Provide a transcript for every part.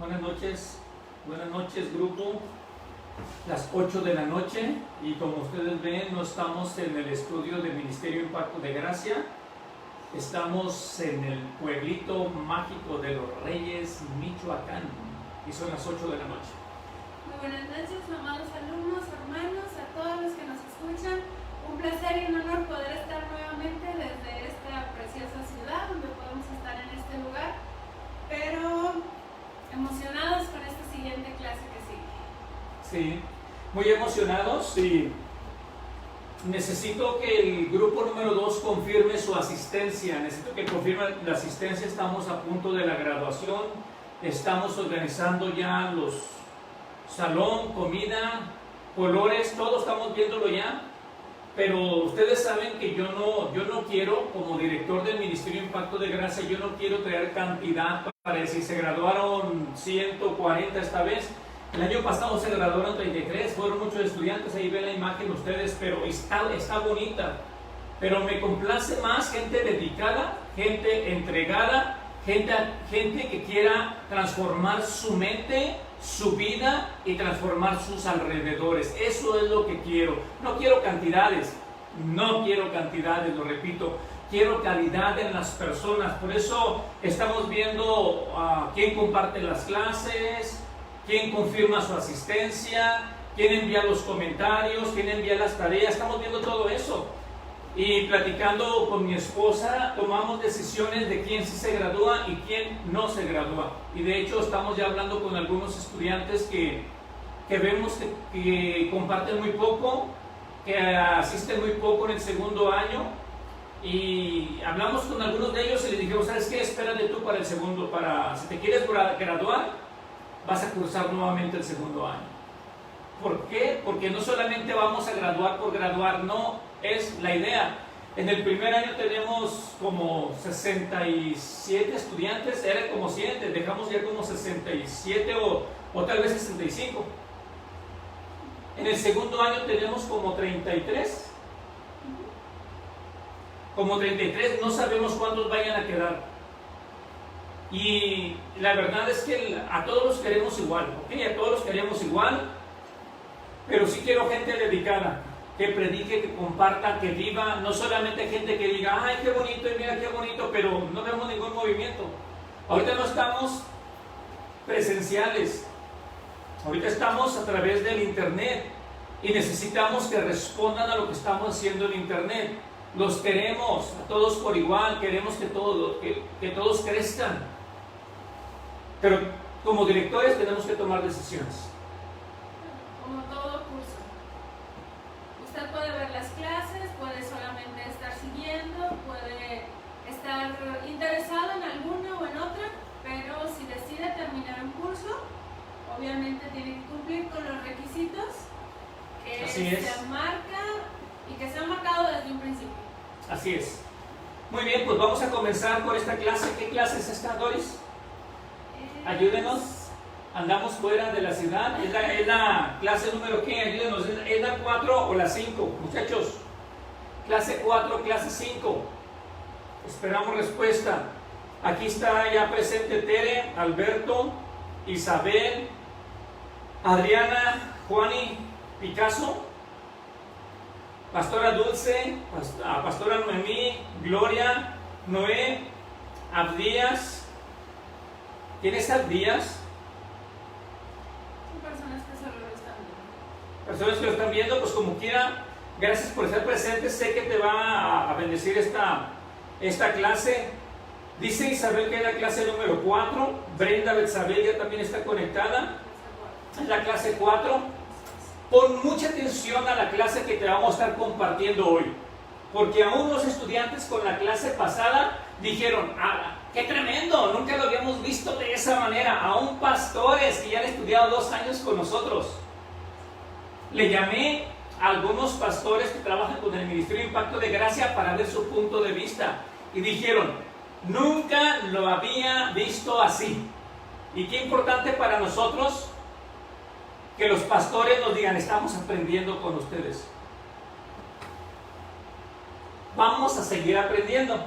buenas noches grupo, las 8 de la noche y como ustedes ven no estamos en el estudio del Ministerio Impacto de Gracia, estamos en el pueblito mágico de los Reyes, Michoacán, y son las 8 de la noche. Muy buenas noches, amados alumnos, hermanos, a todos los que nos escuchan. Un placer y un honor poder estar nuevamente desde esta preciosa ciudad donde podemos estar en este lugar, pero emocionados con esta siguiente clase que sigue. Sí, muy emocionados y necesito que el grupo número 2 confirme su asistencia, necesito que confirme la asistencia, estamos a punto de la graduación, estamos organizando ya los salón, comida, colores, todo estamos viéndolo ya. Pero ustedes saben que yo no quiero, como director del Ministerio Impacto de Gracia, yo no quiero traer cantidad para decir, se graduaron 140 esta vez. El año pasado se graduaron 33, fueron muchos estudiantes, ahí ven la imagen ustedes, pero está bonita. Pero me complace más gente dedicada, gente entregada, gente que quiera transformar su mente, su vida y transformar sus alrededores. Eso es lo que quiero. No quiero cantidades, lo repito. Quiero calidad en las personas. Por eso estamos viendo quién comparte las clases, quién confirma su asistencia, quién envía los comentarios, quién envía las tareas. Estamos viendo todo eso. Y platicando con mi esposa, tomamos decisiones de quién sí se gradúa y quién no se gradúa. Y de hecho estamos ya hablando con algunos estudiantes que vemos que comparten muy poco, que asisten muy poco en el segundo año. Y hablamos con algunos de ellos y les dijimos, ¿sabes qué? Espérate tú para el segundo, si te quieres graduar, vas a cursar nuevamente el segundo año. ¿Por qué? Porque no solamente vamos a graduar por graduar, no es la idea. En el primer año tenemos como 67 estudiantes, era como 100, dejamos ya como 67 o tal vez 65. En el segundo año tenemos como 33. Como 33, no sabemos cuántos vayan a quedar. Y la verdad es que a todos los queremos igual, ¿ok? A todos los queremos igual, pero sí quiero gente dedicada, que predique, que comparta, que viva, no solamente gente que diga, ay, qué bonito, y mira qué bonito, pero no vemos ningún movimiento. Ahorita no estamos presenciales, ahorita estamos a través del internet y necesitamos que respondan a lo que estamos haciendo en internet. Los queremos a todos por igual, queremos que todos crezcan, pero como directores tenemos que tomar decisiones. Como todo curso, usted puede ver las clases, puede solamente estar siguiendo, puede estar interesado en alguna o en otra, pero si decide terminar un curso, obviamente tiene que cumplir con los requisitos que se marcan y que se han marcado desde un principio. Así es. Muy bien, pues vamos a comenzar con esta clase. ¿Qué clase es esta, Doris? Ayúdenos. Andamos fuera de la ciudad. ¿Es la clase número qué? Ayúdenos. ¿Es la 4 o la 5? Muchachos, clase 4, clase 5. Esperamos respuesta. Aquí está ya presente Tere, Alberto, Isabel, Adriana, Juani, Picasso, Pastora Dulce, Pastora Noemí, Gloria, Noé, Abdías. ¿Quién es Abdías? Personas que lo están viendo, pues como quiera, gracias por estar presentes, sé que te va a bendecir esta clase. Dice Isabel que es la clase número 4, Brenda Betsabel ya también está conectada, es la clase 4. Pon mucha atención a la clase que te vamos a estar compartiendo hoy, porque aún los estudiantes con la clase pasada dijeron, ¡qué tremendo! Nunca lo habíamos visto de esa manera. Aún pastores que ya han estudiado 2 años con nosotros. Le llamé a algunos pastores que trabajan con el Ministerio Impacto de Gracia para ver su punto de vista. Y dijeron, nunca lo había visto así. Y qué importante para nosotros que los pastores nos digan, estamos aprendiendo con ustedes. Vamos a seguir aprendiendo.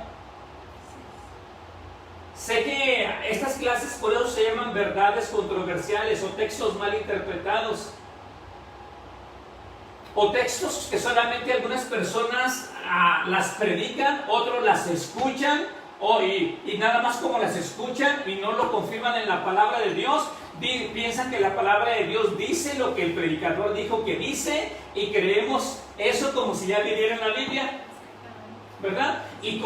Sé que estas clases por eso se llaman verdades controversiales o textos mal interpretados. O textos que solamente algunas personas las predican, otros las escuchan, y nada más como las escuchan y no lo confirman en la palabra de Dios, piensan que la palabra de Dios dice lo que el predicador dijo que dice, y creemos eso como si ya viviera en la Biblia, ¿verdad? Y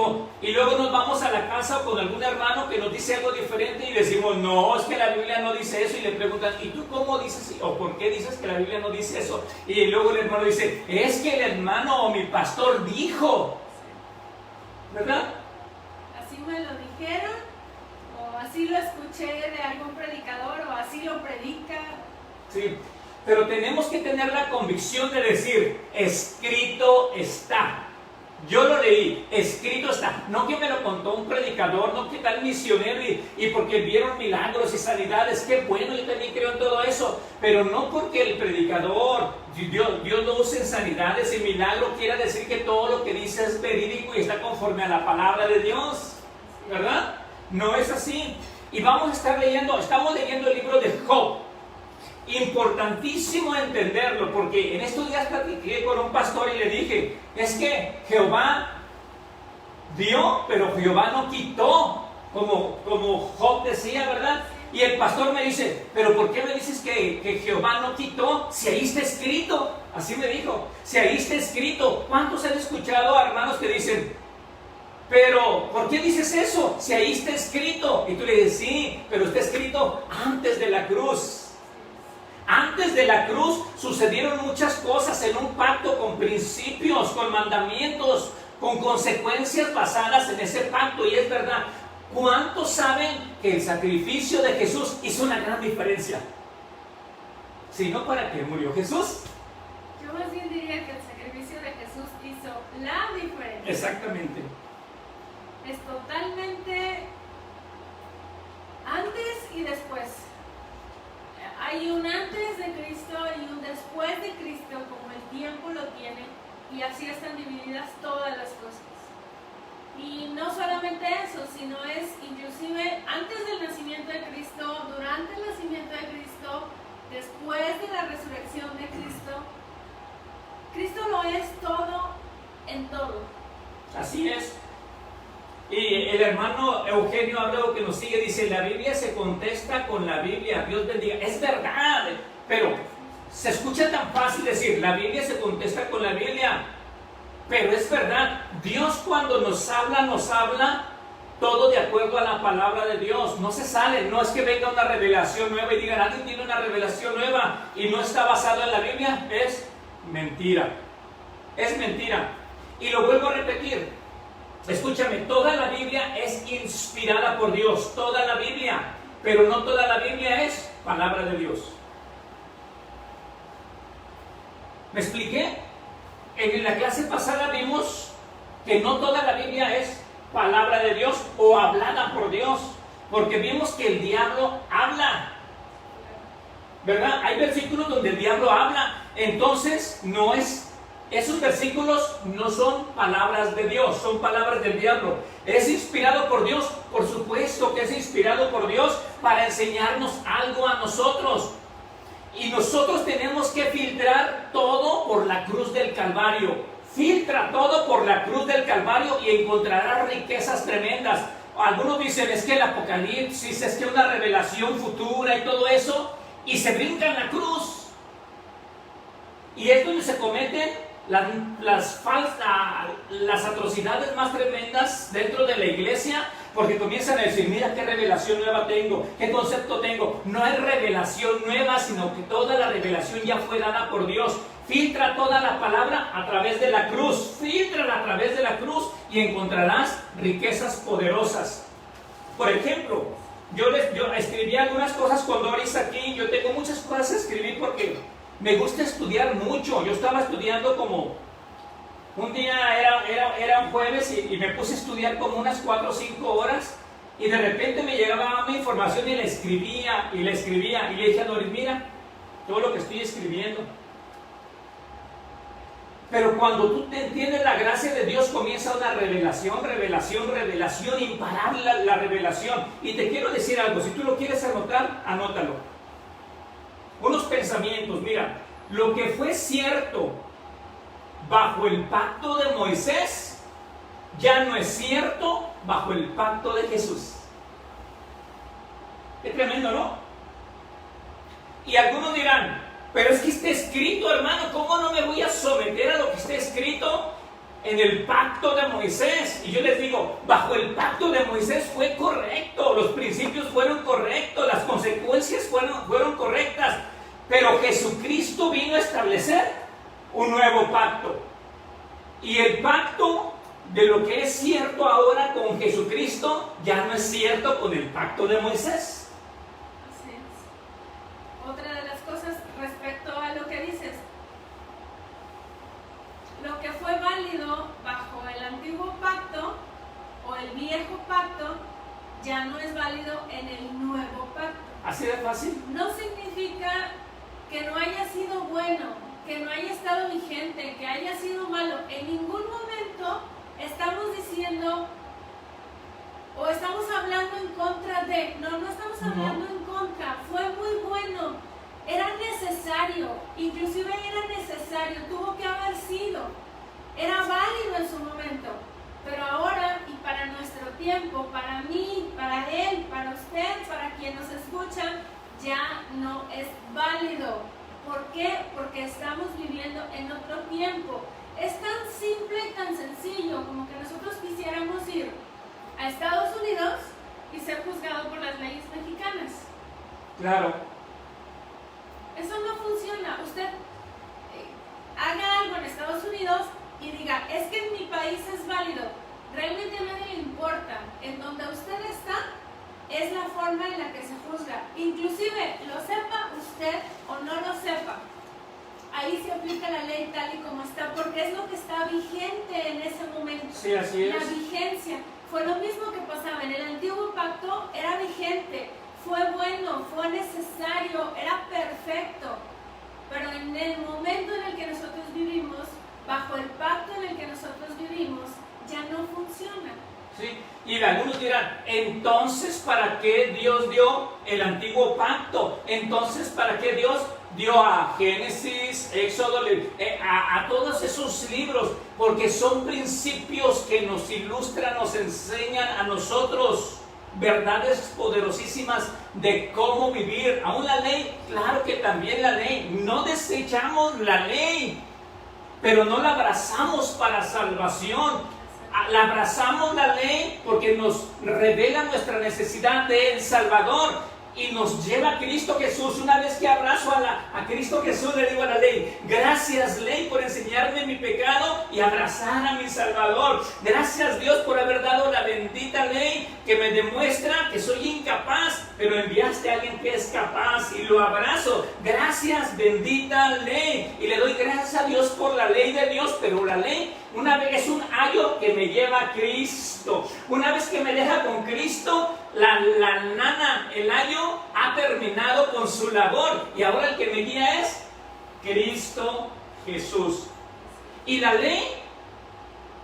luego nos vamos a la casa con algún hermano que nos dice algo diferente y decimos, no, es que la Biblia no dice eso, y le preguntan, ¿y tú cómo dices o por qué dices que la Biblia no dice eso? Y luego el hermano dice, es que el hermano o mi pastor dijo, ¿verdad? Así me lo dijeron, o así lo escuché de algún predicador, o así lo predica. Sí, pero tenemos que tener la convicción de decir, escrito está. Yo lo leí, escrito está. No que me lo contó un predicador, no que tal misionero y porque vieron milagros y sanidades. Qué bueno, yo también creo en todo eso. Pero no porque el predicador, Dios lo use en sanidades y milagros, quiera decir que todo lo que dice es verídico y está conforme a la palabra de Dios, ¿verdad? No es así. Y vamos a estar estamos leyendo el libro de Job. Importantísimo entenderlo, porque en estos días platiqué con un pastor y le dije, es que Jehová dio, pero Jehová no quitó, como Job decía, ¿verdad? Y el pastor me dice, pero ¿por qué me dices que Jehová no quitó? Si ahí está escrito, así me dijo, si ahí está escrito. ¿Cuántos han escuchado a hermanos que dicen, pero ¿por qué dices eso? Si ahí está escrito. Y tú le dices, sí, pero está escrito antes de la cruz. Antes de la cruz sucedieron muchas cosas en un pacto con principios, con mandamientos, con consecuencias basadas en ese pacto. Y es verdad, ¿cuántos saben que el sacrificio de Jesús hizo una gran diferencia? Si no, ¿para qué murió Jesús? Yo más bien diría que el sacrificio de Jesús hizo la diferencia. Exactamente. Es totalmente antes y después. Hay un antes de Cristo y un después de Cristo, como el tiempo lo tiene, y así están divididas todas las cosas. Y no solamente eso, sino es inclusive antes del nacimiento de Cristo, durante el nacimiento de Cristo, después de la resurrección de Cristo. Cristo lo es todo en todo. Así es. Y el hermano Eugenio Abreu, que nos sigue, dice, la Biblia se contesta con la Biblia. Dios bendiga. Es verdad, pero se escucha tan fácil decir, la Biblia se contesta con la Biblia. Pero es verdad, Dios cuando nos habla todo de acuerdo a la palabra de Dios. No se sale, no es que venga una revelación nueva y digan, alguien tiene una revelación nueva y no está basado en la Biblia. Es mentira. Es mentira. Y lo vuelvo a repetir. Escúchame, toda la Biblia es inspirada por Dios, toda la Biblia, pero no toda la Biblia es palabra de Dios. ¿Me expliqué? En la clase pasada vimos que no toda la Biblia es palabra de Dios o hablada por Dios, porque vimos que el diablo habla, ¿verdad? Hay versículos donde el diablo habla, entonces no es... Esos versículos no son palabras de Dios, son palabras del diablo. ¿Es inspirado por Dios? Por supuesto que es inspirado por Dios para enseñarnos algo a nosotros. Y nosotros tenemos que filtrar todo por la cruz del Calvario. Filtra todo por la cruz del Calvario y encontrarás riquezas tremendas. Algunos dicen, es que el Apocalipsis, es que una revelación futura y todo eso, y se brincan la cruz. Y es donde se cometen las atrocidades más tremendas dentro de la iglesia, porque comienzan a decir, mira qué revelación nueva tengo, qué concepto tengo. No hay revelación nueva, sino que toda la revelación ya fue dada por Dios. Filtra toda la palabra a través de la cruz, filtrala a través de la cruz y encontrarás riquezas poderosas. Por ejemplo, yo escribí algunas cosas con Doris aquí. Yo tengo muchas cosas a escribir porque me gusta estudiar mucho. Yo estaba estudiando como... Un día era un jueves y me puse a estudiar como unas 4 o 5 horas. Y de repente me llegaba mi información y la escribía. Y le dije a Doris, mira todo lo que estoy escribiendo. Pero cuando tú te entiendes la gracia de Dios, comienza una revelación, revelación, revelación, imparable la revelación. Y te quiero decir algo, si tú lo quieres anotar, anótalo. Unos pensamientos, mira, lo que fue cierto bajo el pacto de Moisés, ya no es cierto bajo el pacto de Jesús. Qué tremendo, ¿no? Y algunos dirán, pero es que está escrito, hermano, ¿cómo no me voy a someter a lo que está escrito en el pacto de Moisés? Y yo les digo, bajo el pacto de Moisés fue correcto, los principios fueron correctos, las consecuencias fueron correctas, pero Jesucristo vino a establecer un nuevo pacto. Y el pacto de lo que es cierto ahora con Jesucristo ya no es cierto con el pacto de Moisés. Así es. Otra de las cosas respecto a lo que dices, lo que fue válido bajo el antiguo pacto o el viejo pacto ya no es válido en el nuevo pacto. Así de fácil. No significa que no haya sido bueno, que no haya estado vigente, que haya sido malo. En ningún momento estamos diciendo o estamos hablando en contra de. No estamos hablando en contra. Fue muy bueno, era necesario, inclusive era necesario, tuvo que haber sido, era válido en su momento. Pero ahora y para nuestro tiempo, para mí, para él, para usted, para quien nos escucha, ya no es válido. ¿Por qué? Porque estamos viviendo en otro tiempo. Es tan simple y tan sencillo como que nosotros quisiéramos ir a Estados Unidos y ser juzgados por las leyes mexicanas. Claro. Eso no funciona. Usted haga algo en Estados Unidos y diga, es que en mi país es válido. Realmente a nadie le importa. En donde usted está es la forma en la que se juzga. Inclusive, lo sepa usted o no lo sepa, ahí se aplica la ley tal y como está, porque es lo que está vigente en ese momento. Sí, así es. La vigencia. Fue lo mismo que pasaba en el antiguo pacto, era vigente, fue bueno, fue necesario, era perfecto. Pero en el momento en el que nosotros vivimos, bajo el pacto en el que nosotros vivimos, ya no funciona. Sí, y algunos dirán, entonces ¿para qué Dios dio el antiguo pacto? Entonces ¿para qué Dios dio a Génesis, Éxodo, a todos esos libros? Porque son principios que nos ilustran, nos enseñan a nosotros verdades poderosísimas de cómo vivir. Aún la ley, claro que también la ley, no desechamos la ley, pero no la abrazamos para salvación. La abrazamos la ley porque nos revela nuestra necesidad del Salvador y nos lleva a Cristo Jesús. Una vez que abrazo a Cristo Jesús, le digo a la ley, gracias ley por enseñarme mi pecado y abrazar a mi Salvador. Gracias Dios por haber dado la bendita ley que me demuestra que soy incapaz, pero enviaste a alguien que es capaz y lo abrazo. Gracias bendita ley. Y le doy gracias a Dios por la ley de Dios, pero la ley una vez es un ayo que me lleva a Cristo. Una vez que me deja con Cristo, la nana, el ayo, ha terminado con su labor. Y ahora el que me guía es Cristo Jesús. Y la ley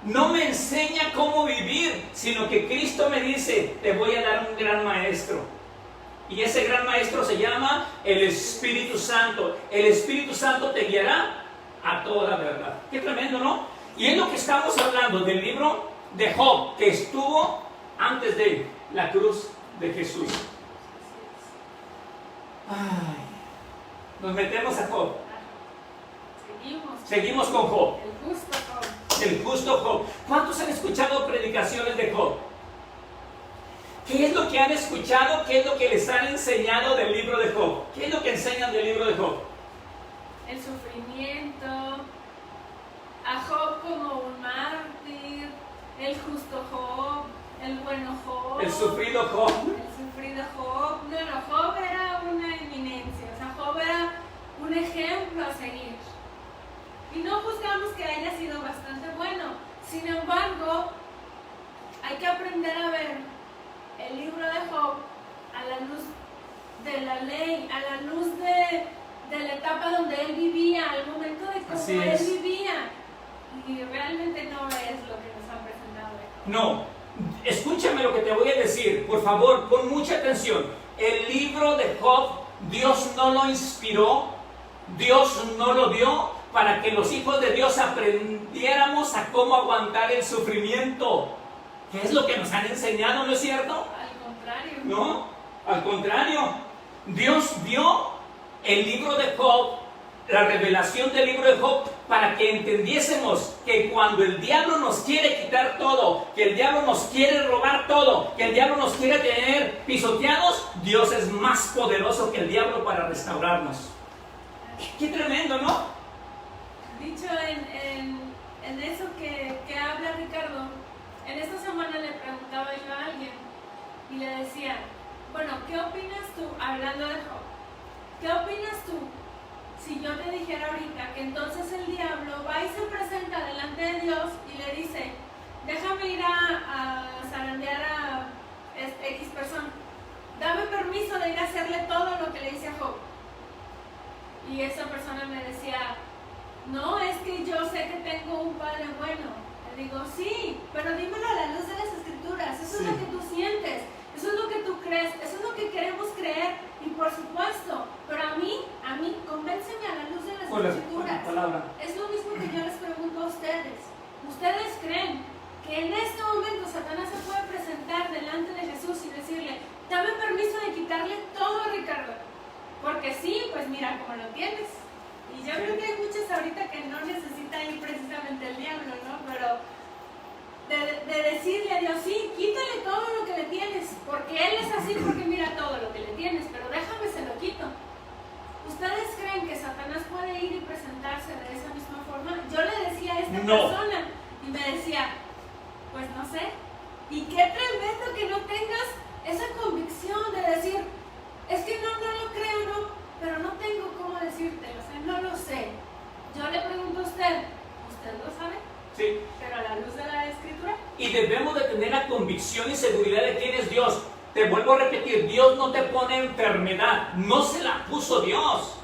no me enseña cómo vivir, sino que Cristo me dice, te voy a dar un gran maestro. Y ese gran maestro se llama el Espíritu Santo. El Espíritu Santo te guiará a toda verdad. Qué tremendo, ¿no? Y es lo que estamos hablando del libro de Job, que estuvo antes de la cruz de Jesús. Ay, nos metemos a Job. Seguimos con Job. El justo Job. El justo Job. ¿Cuántos han escuchado predicaciones de Job? ¿Qué es lo que han escuchado? ¿Qué es lo que les han enseñado del libro de Job? ¿Qué es lo que enseñan del libro de Job? El sufrimiento, a Job como un mártir, el justo Job, el bueno Job, El sufrido Job. el sufrido Job. No, Job era una eminencia, o sea, Job era un ejemplo a seguir. Y no juzgamos que haya sido bastante bueno. Sin embargo, hay que aprender a ver el libro de Job a la luz de la ley, a la luz de la etapa donde él vivía, al momento de cómo él vivía. y realmente no es lo que nos han presentado de Job. No, escúchame lo que te voy a decir, por favor, pon mucha atención. El libro de Job, Dios no lo inspiró, Dios no lo dio para que los hijos de Dios aprendiéramos a cómo aguantar el sufrimiento, que es lo que nos han enseñado, ¿no es cierto? Al contrario. No, al contrario. Dios dio el libro de Job, la revelación del libro de Job, para que entendiésemos que cuando el diablo nos quiere quitar todo, que el diablo nos quiere robar todo, que el diablo nos quiere tener pisoteados, Dios es más poderoso que el diablo para restaurarnos. Qué tremendo, ¿no? Dicho en eso que habla Ricardo, en esta semana le preguntaba yo a alguien y le decía, bueno, ¿qué opinas tú, hablando de Job, qué opinas tú si yo te dijera ahorita que entonces el diablo va y se presenta delante de Dios y le dice, déjame ir a zarandear a X persona, dame permiso de ir a hacerle todo lo que le hice a Job? Y esa persona me decía, no, es que yo sé que tengo un padre bueno. Le digo, sí, pero dímelo a la luz de las escrituras, eso es lo que tú sientes, eso es lo que tú crees, eso es lo que queremos creer, y por supuesto, pero a mí, convénceme a la luz de las escrituras. Es lo mismo que yo les pregunto a ustedes. ¿Ustedes creen que en este momento Satanás se puede presentar delante de Jesús y decirle, dame permiso de quitarle todo a Ricardo? Porque sí, pues mira cómo lo tienes. Y yo creo que hay muchos ahorita que no necesitan ir precisamente el diablo, ¿no? Pero de decirle a Dios, sí, quítale todo lo que le tienes, porque Él es así, porque mira todo lo que le tienes, pero déjame se lo quito. ¿Ustedes creen que Satanás puede ir y presentarse de esa misma forma? Yo le decía a esta persona y me decía, pues no sé. Y qué tremendo que no tengas esa convicción de decir, es que no lo creo, no, pero no tengo cómo decírtelo, o sea, no lo sé. Yo le pregunto a usted lo sabe? Sí. Pero a la luz de la escritura. Y debemos de tener la convicción y seguridad de quién es Dios. Te vuelvo a repetir, Dios no te pone enfermedad, no se la puso Dios.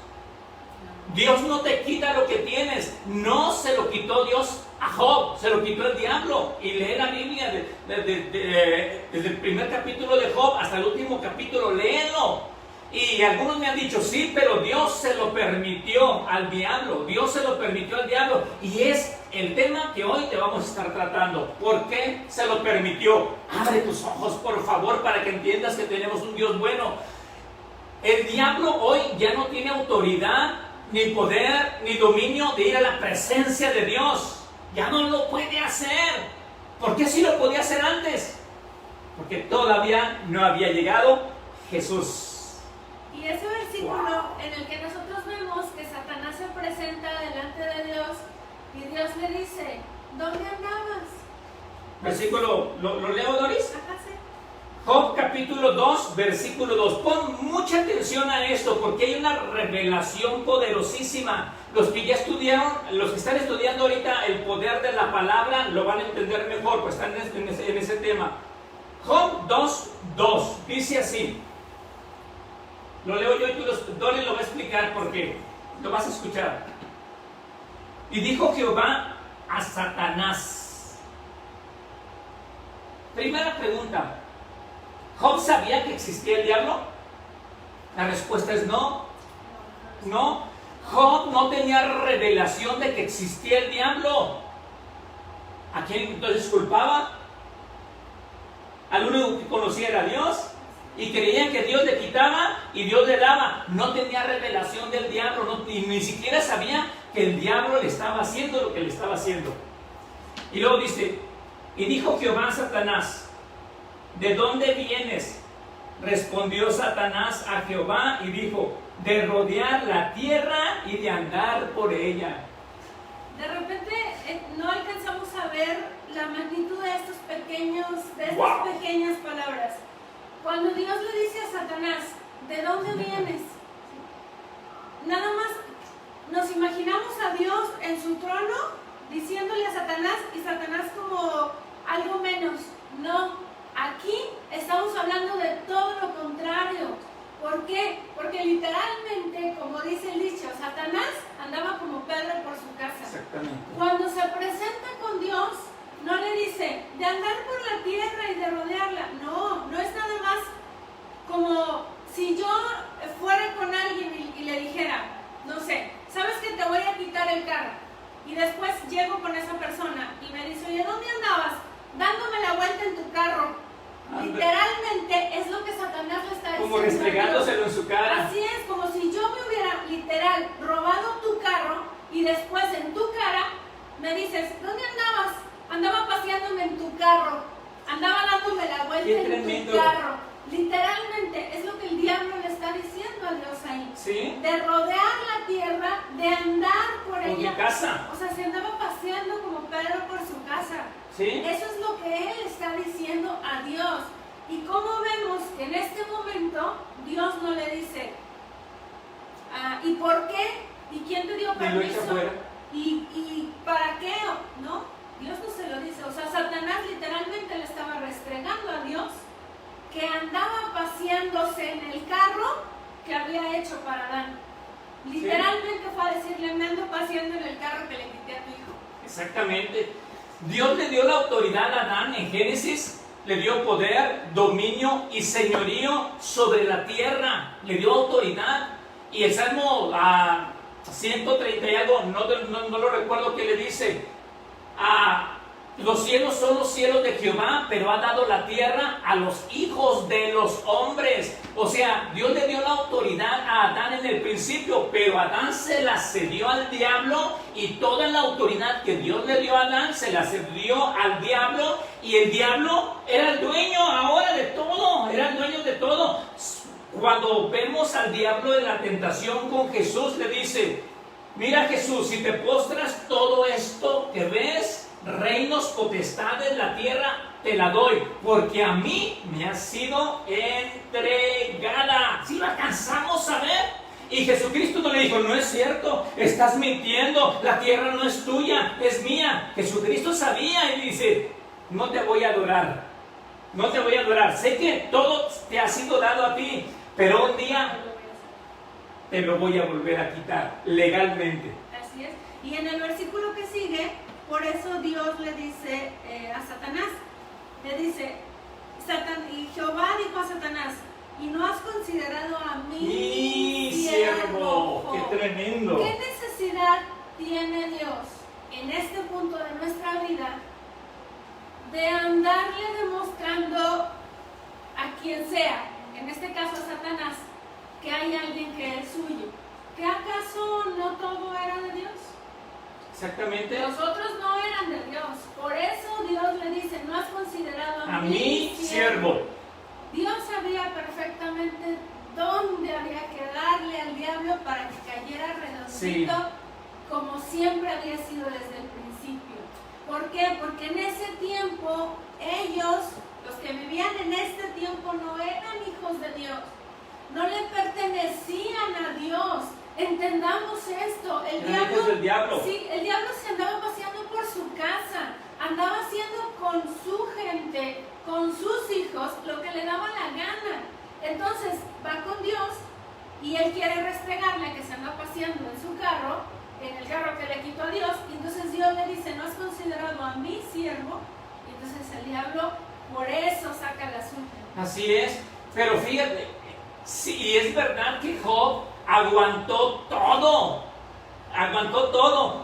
Dios no te quita lo que tienes, no se lo quitó Dios a Job, se lo quitó el diablo. Y lee la Biblia desde el primer capítulo de Job hasta el último capítulo, léelo. Y algunos me han dicho, sí, pero Dios se lo permitió al diablo, Dios se lo permitió al diablo. Y es el tema que hoy te vamos a estar tratando. ¿Por qué se lo permitió? Abre tus ojos, por favor, para que entiendas que tenemos un Dios bueno. El diablo hoy ya no tiene autoridad, ni poder, ni dominio de ir a la presencia de Dios. Ya no lo puede hacer. ¿Por qué sí lo podía hacer antes? Porque todavía no había llegado Jesús. Y ese versículo en el que nosotros vemos que Satanás se presenta delante de Dios y Dios le dice, ¿dónde andabas? Versículo, ¿lo leo, Doris? Ajá, sí. Job capítulo 2, versículo 2. Pon mucha atención a esto porque hay una revelación poderosísima. Los que ya estudiaron, los que están estudiando ahorita el poder de la palabra lo van a entender mejor, pues están en ese tema. Job 2, 2 dice así. Lo leo yo y Doris lo va a explicar porque lo vas a escuchar. Y dijo Jehová a Satanás. Primera pregunta. ¿Job sabía que existía el diablo? La respuesta es no. No. Job no tenía revelación de que existía el diablo. ¿A quién entonces culpaba? Al único que conocía era Dios. Y creían que Dios le quitaba y Dios le daba. No tenía revelación del diablo, y ni siquiera sabía que el diablo le estaba haciendo lo que le estaba haciendo. Y luego dice, y dijo Jehová a Satanás, ¿de dónde vienes? Respondió Satanás a Jehová y dijo, de rodear la tierra y de andar por ella. De repente no alcanzamos a ver la magnitud de estas pequeñas palabras. Cuando Dios le dice a Satanás, ¿de dónde vienes? Nada más nos imaginamos a Dios en su trono diciéndole a Satanás y Satanás como algo menos. No, aquí estamos hablando de todo lo contrario. ¿Por qué? Porque literalmente, como dice el dicho, Satanás andaba como Pedro por su casa. Exactamente. Cuando se presenta con Dios, no le dice de andar por la tierra y de rodearla. No, no es nada más como si yo fuera con alguien y le dijera, no sé, ¿sabes que te voy a quitar el carro? Y después llego con esa persona y me dice, oye, ¿dónde andabas? Dándome la vuelta en tu carro. Literalmente es lo que Satanás le está diciendo. Como restregándoselo en su cara. Así es, como si yo me hubiera literal robado tu carro y después en tu cara me dices, ¿dónde andabas? Andaba paseándome en tu carro, andaba dándome la vuelta en tu carro. Literalmente es lo que el diablo le está diciendo a Dios ahí. ¿Sí? De rodear la tierra, de andar por ella. Por mi casa. O sea, se andaba paseando como Pedro por su casa. ¿Sí? Eso es lo que él está diciendo a Dios. Y como vemos que en este momento Dios no le dice, ¿y por qué? ¿Y quién te dio permiso? ¿Y para qué? ¿No? Dios no se lo dice. O sea, Satanás literalmente le estaba restregando a Dios que andaba paseándose en el carro que había hecho para Adán. Literalmente fue a decirle, me ando paseando en el carro que le quité a tu hijo. Exactamente. Dios le dio la autoridad a Adán en Génesis, le dio poder, dominio y señorío sobre la tierra, le dio autoridad. Y el Salmo 130 y algo, no lo recuerdo, que le dice, los cielos son los cielos de Jehová, pero ha dado la tierra a los hijos de los hombres. O sea, Dios le dio la autoridad a Adán en el principio, pero Adán se la cedió al diablo, y toda la autoridad que Dios le dio a Adán se la cedió al diablo, y el diablo era el dueño ahora de todo, era el dueño de todo. Cuando vemos al diablo en la tentación con Jesús, le dice, mira Jesús, si te postras, todo esto que ves, reinos, potestades, la tierra, te la doy, porque a mí me ha sido entregada. ¿Sí lo alcanzamos a ver? Y Jesucristo no le dijo, no es cierto, estás mintiendo, la tierra no es tuya, es mía. Jesucristo sabía y dice, no te voy a adorar, no te voy a adorar. Sé que todo te ha sido dado a ti, pero un día te lo voy a volver a quitar legalmente. Así es. Y en el versículo que sigue, por eso Dios le dice a Satanás, le dice, y Jehová dijo a Satanás, y no has considerado a mi siervo. ¡Qué tremendo! ¿Qué necesidad tiene Dios en este punto de nuestra vida de andarle demostrando a quien sea, en este caso a Satanás, que hay alguien que es suyo? ¿Que acaso no todo era de Dios? Exactamente. Los otros no eran de Dios. Por eso Dios le dice, no has considerado a mi siervo. Dios sabía perfectamente dónde había que darle al diablo para que cayera redondito, como siempre había sido desde el principio. ¿Por qué? Porque en ese tiempo ellos, los que vivían en este tiempo, no eran hijos de Dios. No le pertenecían a Dios. Entendamos esto. El diablo, sí, el diablo se andaba paseando por su casa, andaba haciendo con su gente, con sus hijos, lo que le daba la gana. Entonces va con Dios y él quiere restregarle que se anda paseando en su carro, en el carro que le quitó a Dios. Y entonces Dios le dice, no has considerado a mi siervo. Y entonces el diablo por eso saca la suya. Así es. Pero fíjate, sí, es verdad que Job aguantó todo,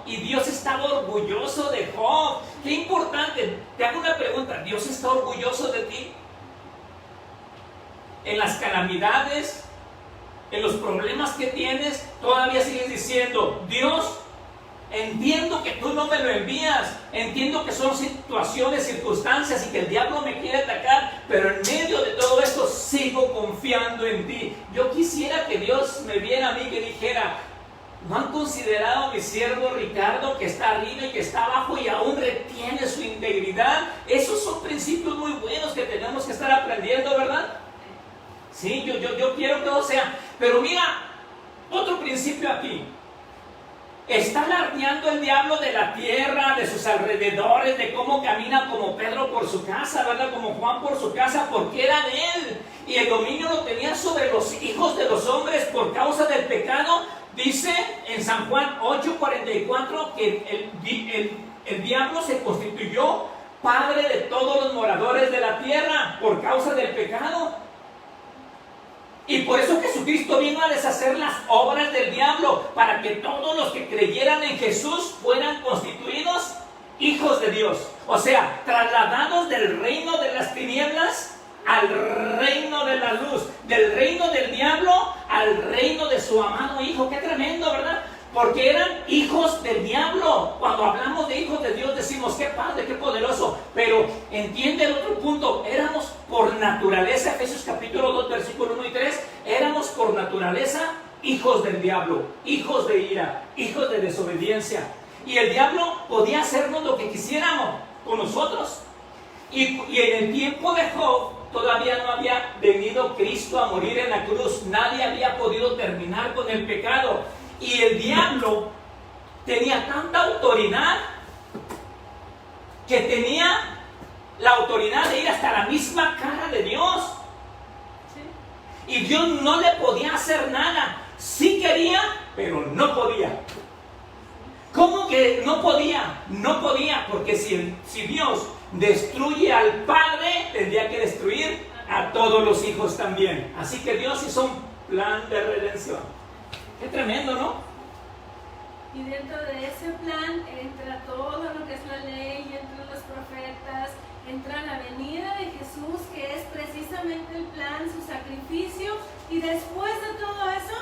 y Dios estaba orgulloso de Job. Qué importante. Te hago una pregunta, ¿Dios está orgulloso de ti? En las calamidades, en los problemas que tienes, todavía sigues diciendo, Dios, entiendo que tú no me lo envías, entiendo que son situaciones, circunstancias y que el diablo me quiere atacar, pero en medio de todo esto sigo confiando en ti. Yo quisiera que Dios me viera a mí, que dijera, ¿no han considerado a mi siervo Ricardo, que está arriba y que está abajo y aún retiene su integridad? Esos son principios muy buenos que tenemos que estar aprendiendo, ¿verdad? Sí, yo quiero que todo sea. Pero mira, otro principio aquí. Está alardeando el diablo de la tierra, de sus alrededores, de cómo camina como Pedro por su casa, ¿verdad? Como Juan por su casa, porque era de él. Y el dominio lo tenía sobre los hijos de los hombres por causa del pecado. Dice en San Juan 8:44 que el diablo se constituyó padre de todos los moradores de la tierra por causa del pecado. Y por eso Jesucristo vino a deshacer las obras del diablo, para que todos los que creyeran en Jesús fueran constituidos hijos de Dios. O sea, trasladados del reino de las tinieblas al reino de la luz, del reino del diablo al reino de su amado Hijo. Qué tremendo, ¿verdad? Porque eran hijos del diablo. Cuando hablamos de hijos de Dios decimos, qué padre, qué poderoso. Pero entiende el otro punto, éramos por naturaleza, Efesios capítulo 2, versículo 1 y 3, éramos por naturaleza hijos del diablo, hijos de ira, hijos de desobediencia. Y el diablo podía hacernos lo que quisiéramos con nosotros. Y en el tiempo de Job todavía no había venido Cristo a morir en la cruz. Nadie había podido terminar con el pecado. Y el diablo tenía tanta autoridad que tenía la autoridad de ir hasta la misma cara de Dios. Y Dios no le podía hacer nada. Sí quería, pero no podía. ¿Cómo que no podía? No podía, porque si Dios destruye al Padre, tendría que destruir a todos los hijos también. Así que Dios hizo un plan de redención. Qué tremendo, ¿no? Y dentro de ese plan entra todo lo que es la ley, entran los profetas, entra la venida de Jesús, que es precisamente el plan, su sacrificio, y después de todo eso,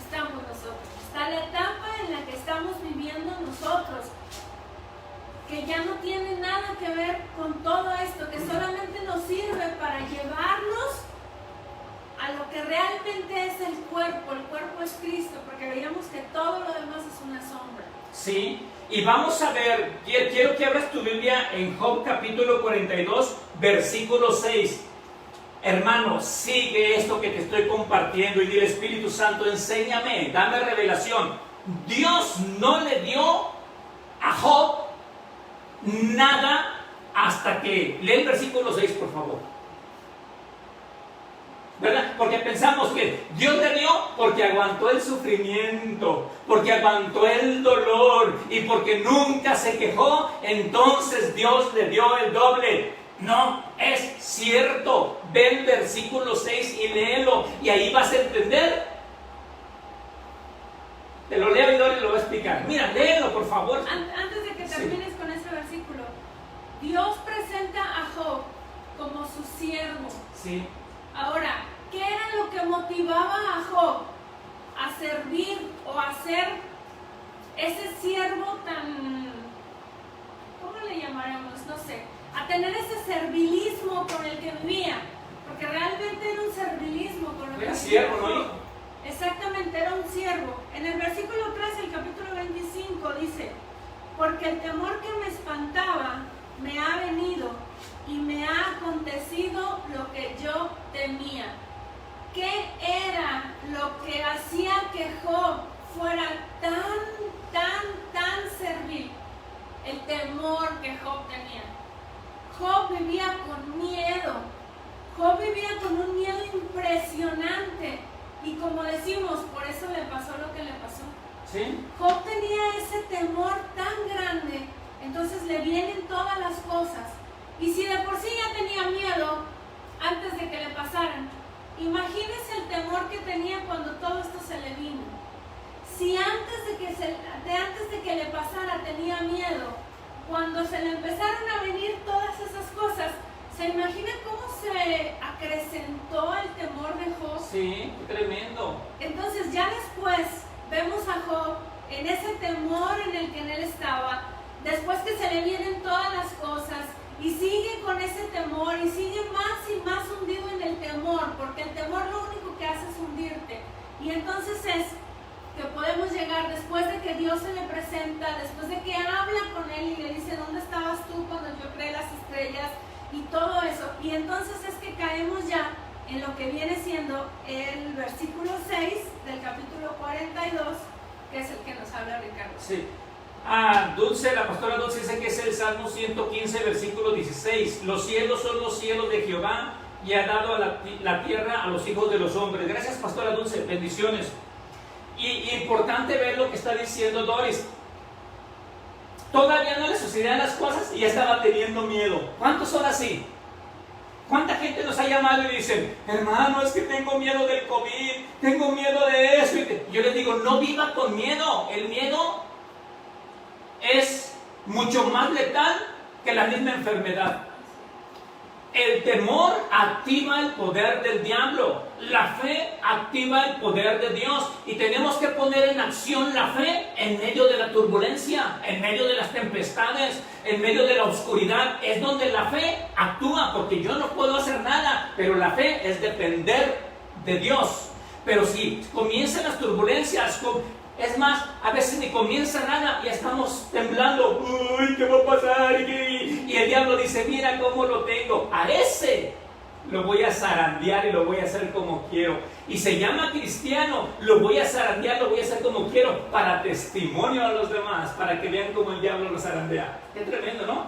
estamos nosotros. Está la etapa en la que estamos viviendo nosotros, que ya no tiene nada que ver con todo esto, que solamente nos sirve para llevarnos a lo que realmente es el cuerpo es Cristo, porque veíamos que todo lo demás es una sombra. Sí, y vamos a ver, quiero que abras tu Biblia en Job capítulo 42, versículo 6. Hermano, sigue esto que te estoy compartiendo y dile, Espíritu Santo, enséñame, dame revelación. Dios no le dio a Job nada hasta que, lee el versículo 6, por favor. ¿Verdad? Porque pensamos que Dios le dio porque aguantó el sufrimiento, porque aguantó el dolor y porque nunca se quejó, entonces Dios le dio el doble. No es cierto. Ve el versículo 6 y léelo y ahí vas a entender. Te lo leo y lo voy a explicar. Mira, léelo por favor. Antes de que termines con ese versículo, Dios presenta a Job como su siervo. Sí. Ahora, ¿qué era lo que motivaba a Job a servir o a ser ese siervo tan, ¿cómo le llamaremos? No sé, a tener ese servilismo con el que vivía, porque realmente era un servilismo con lo que Era vivía. siervo, ¿no? Exactamente, era un siervo. En el versículo 3, el capítulo 25, dice, porque el temor que me espantaba me ha venido y me ha acontecido lo que yo temía. ¿Qué era lo que hacía que Job fuera tan servil? El temor que Job tenía. Job vivía con miedo. Job vivía con un miedo impresionante. Y como decimos, por eso le pasó lo que le pasó. ¿Sí? Job tenía ese temor tan grande, entonces le vienen todas las cosas. Y si de por sí ya tenía miedo antes de que le pasaran, imagínese el temor que tenía cuando todo esto se le vino. Si antes de que le pasara tenía miedo, cuando se le empezaron a venir todas esas cosas, ¿se imagina cómo se acrecentó el temor de Job? Sí, tremendo. Entonces ya después vemos a Job en ese temor en el que él estaba, después que se le vienen todas las cosas, y sigue con ese temor, y sigue más y más hundido en el temor, porque el temor lo único que hace es hundirte. Y entonces es que podemos llegar, después de que Dios se le presenta, después de que habla con él y le dice, ¿dónde estabas tú cuando yo creé las estrellas? Y todo eso. Y entonces es que caemos ya en lo que viene siendo el versículo 6 del capítulo 42, que es el que nos habla Ricardo. Sí. Dulce, la pastora Dulce dice que es el Salmo 115, versículo 16. Los cielos son los cielos de Jehová y ha dado a la tierra a los hijos de los hombres. Gracias, pastora Dulce, bendiciones. Y importante ver lo que está diciendo Doris. todavía no le sucedían las cosas y ya estaba teniendo miedo. ¿Cuántos son así? ¿Cuánta gente nos ha llamado y dicen, hermano, es que tengo miedo del COVID, tengo miedo de eso? Y yo les digo, no viva con miedo. El miedo es mucho más letal que la misma enfermedad. El temor activa el poder del diablo. La fe activa el poder de Dios. Y tenemos que poner en acción la fe en medio de la turbulencia, en medio de las tempestades, en medio de la oscuridad. Es donde la fe actúa, porque yo no puedo hacer nada, pero la fe es depender de Dios. Pero si comienzan las turbulencias, es más, a veces ni comienza nada y ya estamos temblando. Uy, ¿qué va a pasar? Y el diablo dice, mira cómo lo tengo. A ese lo voy a zarandear y lo voy a hacer como quiero. Y se llama cristiano, lo voy a zarandear, lo voy a hacer como quiero, para testimonio a los demás, para que vean cómo el diablo lo zarandea. Qué tremendo, ¿no?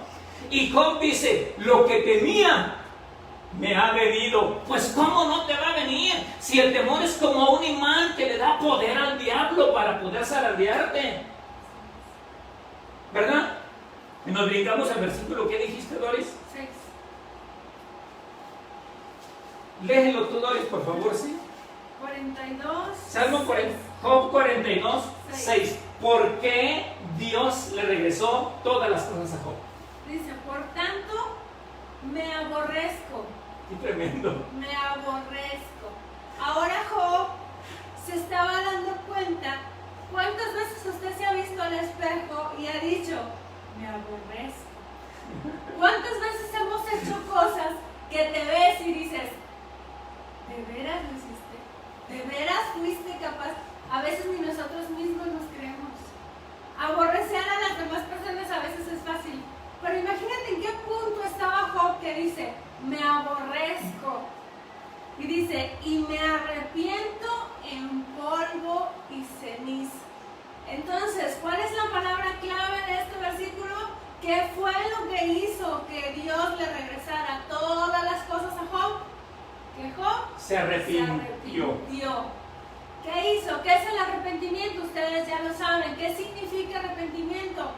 Y Job dice, lo que temía me ha venido. Pues ¿cómo no te va a venir? Si el temor es como un imán que le da poder al diablo para poder zarandearte, ¿verdad? Y nos brincamos al versículo. ¿Qué dijiste, Doris? 6. Léelo tú, Doris, por favor, ¿sí? 42. Salmo 40, Job 42, 6. ¿Por qué Dios le regresó todas las cosas a Job? Dice, por tanto, me aborrezco. Qué tremendo. Me aborrezco. Ahora Job se estaba dando cuenta. ¿Cuántas veces usted se ha visto al espejo y ha dicho, me aborrezco? ¿Cuántas veces hemos hecho cosas que te ves y dices, ¿de veras lo hiciste? ¿De veras fuiste capaz? A veces ni nosotros mismos nos creemos. Aborrecer a las demás personas a veces es fácil. Pero imagínate en qué punto estaba Job, que dice, me aborrezco. Y dice, y me arrepiento en polvo y ceniza. Entonces, ¿cuál es la palabra clave de este versículo? ¿Qué fue lo que hizo que Dios le regresara todas las cosas a Job? Que Job se arrepintió. ¿Qué hizo? ¿Qué es el arrepentimiento? Ustedes ya lo saben. ¿Qué significa arrepentimiento?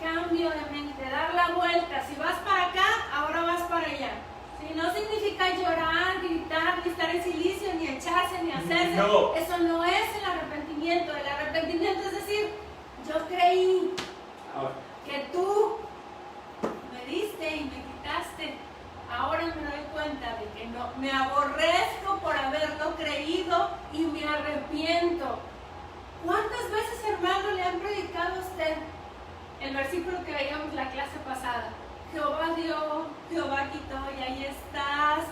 Cambio de mente, dar la vuelta. Si vas para acá, ahora vas para allá. Si no significa llorar, gritar, ni estar en silicio, ni echarse, ni hacerse. No. Eso no es el arrepentimiento. El arrepentimiento es decir, yo creí que tú me diste y me quitaste. Ahora me doy cuenta de que no. Me aborrezco por haberlo creído y me arrepiento. ¿Cuántas veces, hermano, le han predicado a usted el versículo que veíamos la clase pasada? Jehová dio, Jehová quitó, y ahí estás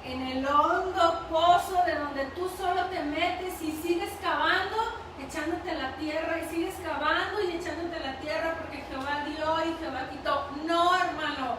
en el hondo pozo de donde tú solo te metes y sigues cavando, echándote a la tierra, y sigues cavando y echándote a la tierra porque Jehová dio y Jehová quitó. No, hermano,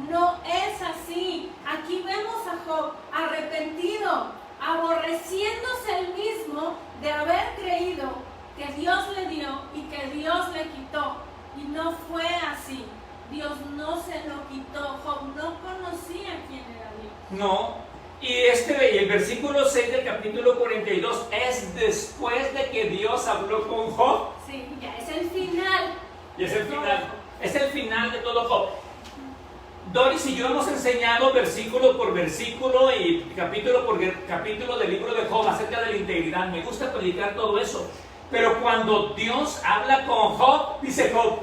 no es así. Aquí vemos a Job arrepentido, aborreciéndose él mismo de haber creído que Dios le dio y que Dios le quitó. Y no fue así. Dios no se lo quitó. Job no conocía quién era Dios. No. Y el versículo 6 del capítulo 42 es después de que Dios habló con Job. Sí, ya es el final. Y es el final. Es el final de todo Job. Doris y yo hemos enseñado versículo por versículo y capítulo por capítulo del libro de Job acerca de la integridad. Me gusta predicar todo eso. Pero cuando Dios habla con Job, dice Job,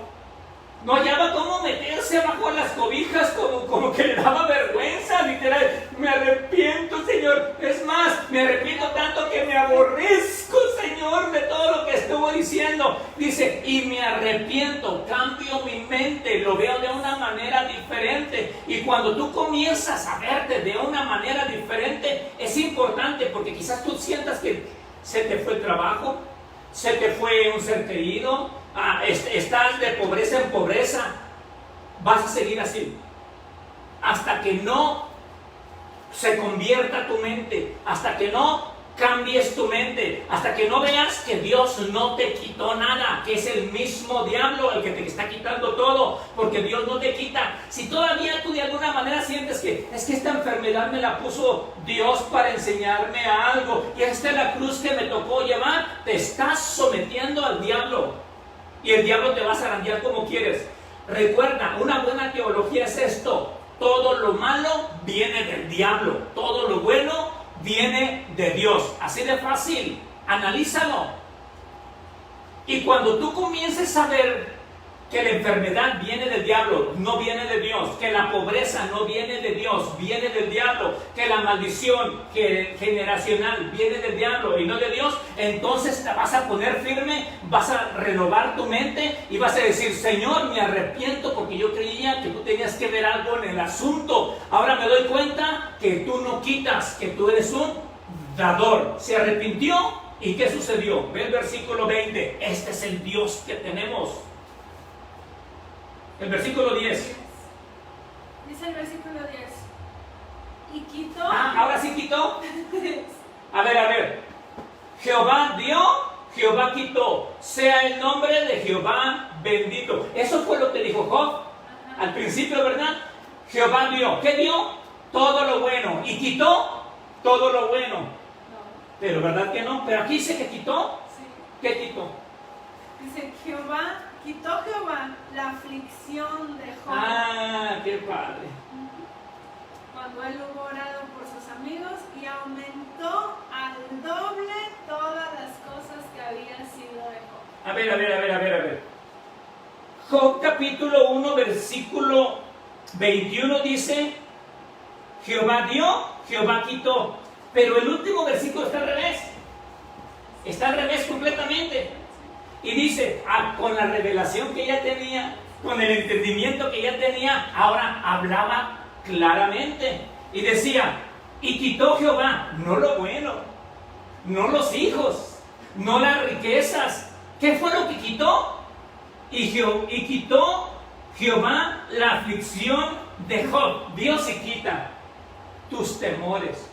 no hallaba cómo meterse bajo las cobijas, como que le daba vergüenza, literal. Me arrepiento, Señor. Es más, me arrepiento tanto que me aborrezco, Señor, de todo lo que estuvo diciendo. Dice, y me arrepiento, cambio mi mente, lo veo de una manera diferente. Y cuando tú comienzas a verte de una manera diferente, es importante, porque quizás tú sientas que se te fue el trabajo, se te fue un ser querido, estás de pobreza en pobreza. Vas a seguir así hasta que no se convierta tu mente, hasta que no cambies tu mente, hasta que no veas que Dios no te quitó nada, que es el mismo diablo el que te está quitando todo, porque Dios no te quita. Si todavía tú de alguna manera sientes que es que esta enfermedad me la puso Dios para enseñarme algo, y esta es la cruz que me tocó llevar, te estás sometiendo al diablo. y el diablo te va a zarandear como quieres. Recuerda, una buena teología es esto: todo lo malo viene del diablo, todo lo bueno viene de Dios. Así de fácil, analízalo. Y cuando tú comiences a ver que la enfermedad viene del diablo, no viene de Dios, que la pobreza no viene de Dios, viene del diablo, que la maldición generacional viene del diablo y no de Dios, entonces te vas a poner firme, vas a renovar tu mente y vas a decir: Señor, me arrepiento porque yo creía que tú tenías que ver algo en el asunto. Ahora me doy cuenta que tú no quitas, que tú eres un dador. Se arrepintió, ¿y qué sucedió? Ve el versículo 20. Este es el Dios que tenemos. El versículo 10. Dice el versículo 10. Y quitó. Ahora sí quitó. A ver. Jehová dio, Jehová quitó. Sea el nombre de Jehová bendito. Eso fue lo que dijo Job al principio, ¿verdad? Jehová dio. ¿Qué dio? Todo lo bueno. Y quitó todo lo bueno. No. Pero ¿verdad que no? Pero aquí dice que quitó. Sí. ¿Qué quitó? Dice quitó Jehová la aflicción de Job. Qué padre. Cuando él hubo orado por sus amigos, y aumentó al doble todas las cosas que había sido de Job. A ver. Job capítulo 1 versículo 21 dice: Jehová dio, Jehová quitó. Pero el último versículo está al revés. Está al revés completamente. Y dice, con la revelación que ya tenía, con el entendimiento que ya tenía, ahora hablaba claramente. Y decía: y quitó Jehová, no lo bueno, no los hijos, no las riquezas. ¿Qué fue lo que quitó? Y quitó Jehová la aflicción de Job. Dios se quita tus temores,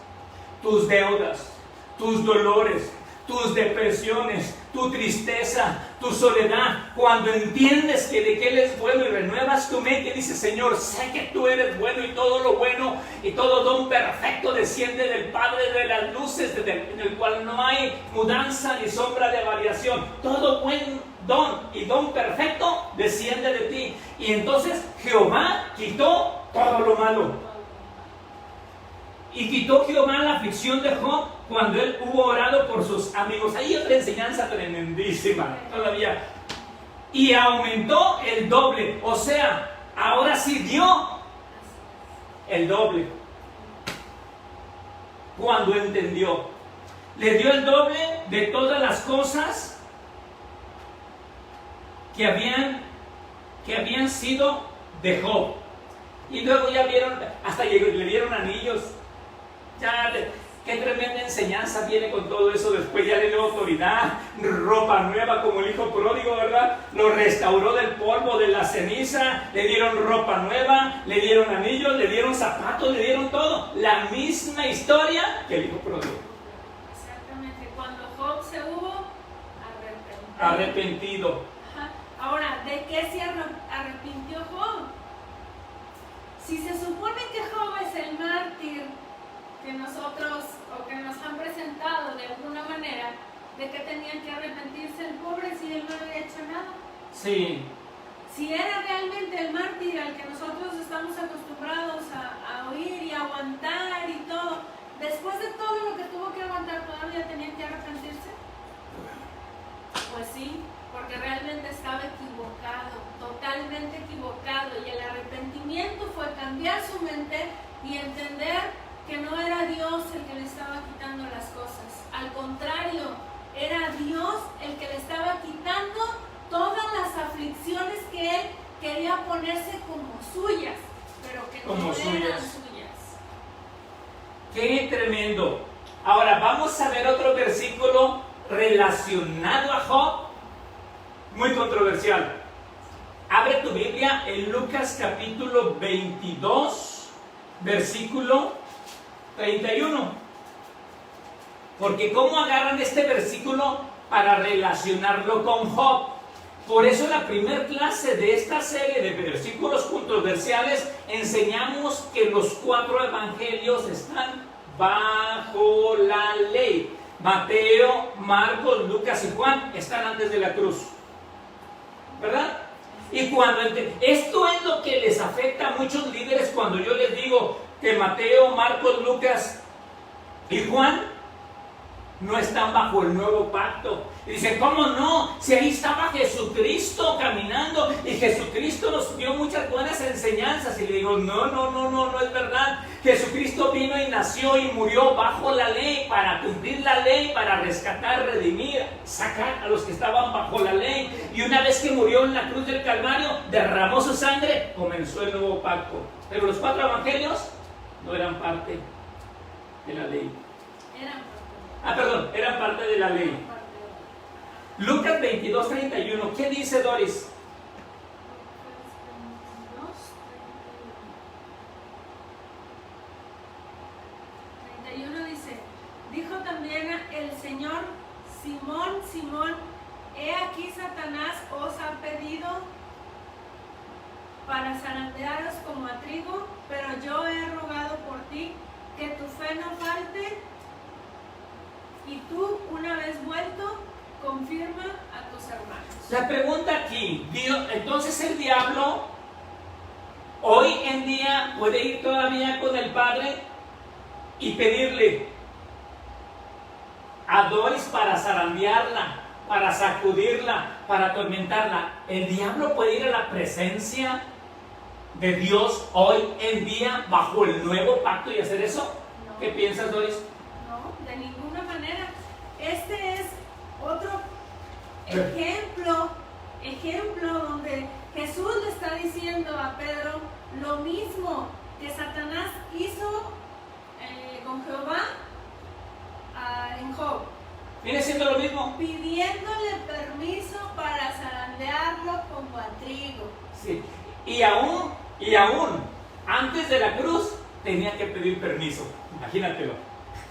tus deudas, tus dolores, tus depresiones, tu tristeza, tu soledad. Cuando entiendes que de que Él es bueno y renuevas tu mente y dices: Señor, sé que tú eres bueno, y todo lo bueno y todo don perfecto desciende del Padre de las luces, en el cual no hay mudanza ni sombra de variación. Todo buen don y don perfecto desciende de ti. Y entonces Jehová quitó todo lo malo. Y quitó Jehová la aflicción de Job cuando él hubo orado por sus amigos. Hay otra enseñanza tremendísima todavía. Y aumentó el doble. O sea, ahora sí dio el doble. Cuando entendió, le dio el doble de todas las cosas que habían sido de Job. Y luego ya vieron, hasta le dieron anillos. Ya, qué tremenda enseñanza viene con todo eso. Después ya le dio autoridad, ropa nueva como el hijo pródigo, ¿verdad? Lo restauró del polvo, de la ceniza, le dieron ropa nueva, le dieron anillos, le dieron zapatos, le dieron todo. La misma historia que el hijo pródigo. Exactamente, cuando Job se hubo arrepentido. Ajá. Ahora, ¿de qué se arrepintió Job? Si se supone que Job es el mártir que nosotros, o que nos han presentado de alguna manera, de que tenían que arrepentirse el pobre si él no había hecho nada. Sí. Si era realmente el mártir al que nosotros estamos acostumbrados a oír y a aguantar y todo, después de todo lo que tuvo que aguantar, ¿todavía tenía que arrepentirse? Pues sí, porque realmente estaba equivocado, totalmente equivocado, y el arrepentimiento fue cambiar su mente y entender que no era Dios el que le estaba quitando las cosas. Al contrario, era Dios el que le estaba quitando todas las aflicciones que él quería ponerse como suyas, pero que no eran suyas. ¡Qué tremendo! Ahora vamos a ver otro versículo relacionado a Job, muy controversial. Abre tu Biblia en Lucas capítulo 22, versículo 31. Porque ¿cómo agarran este versículo para relacionarlo con Job? Por eso en la primera clase de esta serie de versículos controversiales enseñamos que los 4 evangelios están bajo la ley. Mateo, Marcos, Lucas y Juan están antes de la cruz. ¿verdad? Y cuando esto es lo que les afecta a muchos líderes cuando yo les digo que Mateo, Marcos, Lucas y Juan no están bajo el nuevo pacto. Y dicen, ¿cómo no? Si ahí estaba Jesucristo caminando y Jesucristo nos dio muchas buenas enseñanzas. Y le digo, no es verdad. Jesucristo vino y nació y murió bajo la ley para cumplir la ley, para rescatar, redimir, sacar a los que estaban bajo la ley. Y una vez que murió en la cruz del Calvario, derramó su sangre, comenzó el nuevo pacto. Pero los 4 evangelios no eran parte de la ley. Eran parte de la ley. Lucas 22:31, ¿qué dice Doris? 31 dice, dijo también el Señor, Simón, Simón, he aquí Satanás os ha pedido para zarandearos como a trigo, pero yo he rogado por ti que tu fe no falte, y tú, una vez vuelto, confirma a tus hermanos. La pregunta aquí, entonces el diablo hoy en día puede ir todavía con el Padre y pedirle a Doris para zarandearla, para sacudirla, para atormentarla. ¿El diablo puede ir a la presencia de Dios hoy en día bajo el nuevo pacto y hacer eso? No. ¿Qué piensas, Doris? No, de ninguna manera. Este es otro ejemplo donde Jesús le está diciendo a Pedro lo mismo que Satanás hizo con Jehová en Job. ¿Viene siendo lo mismo? Pidiéndole permiso para zarandearlo como a trigo. Sí. Y aún, antes de la cruz, tenía que pedir permiso. Imagínatelo.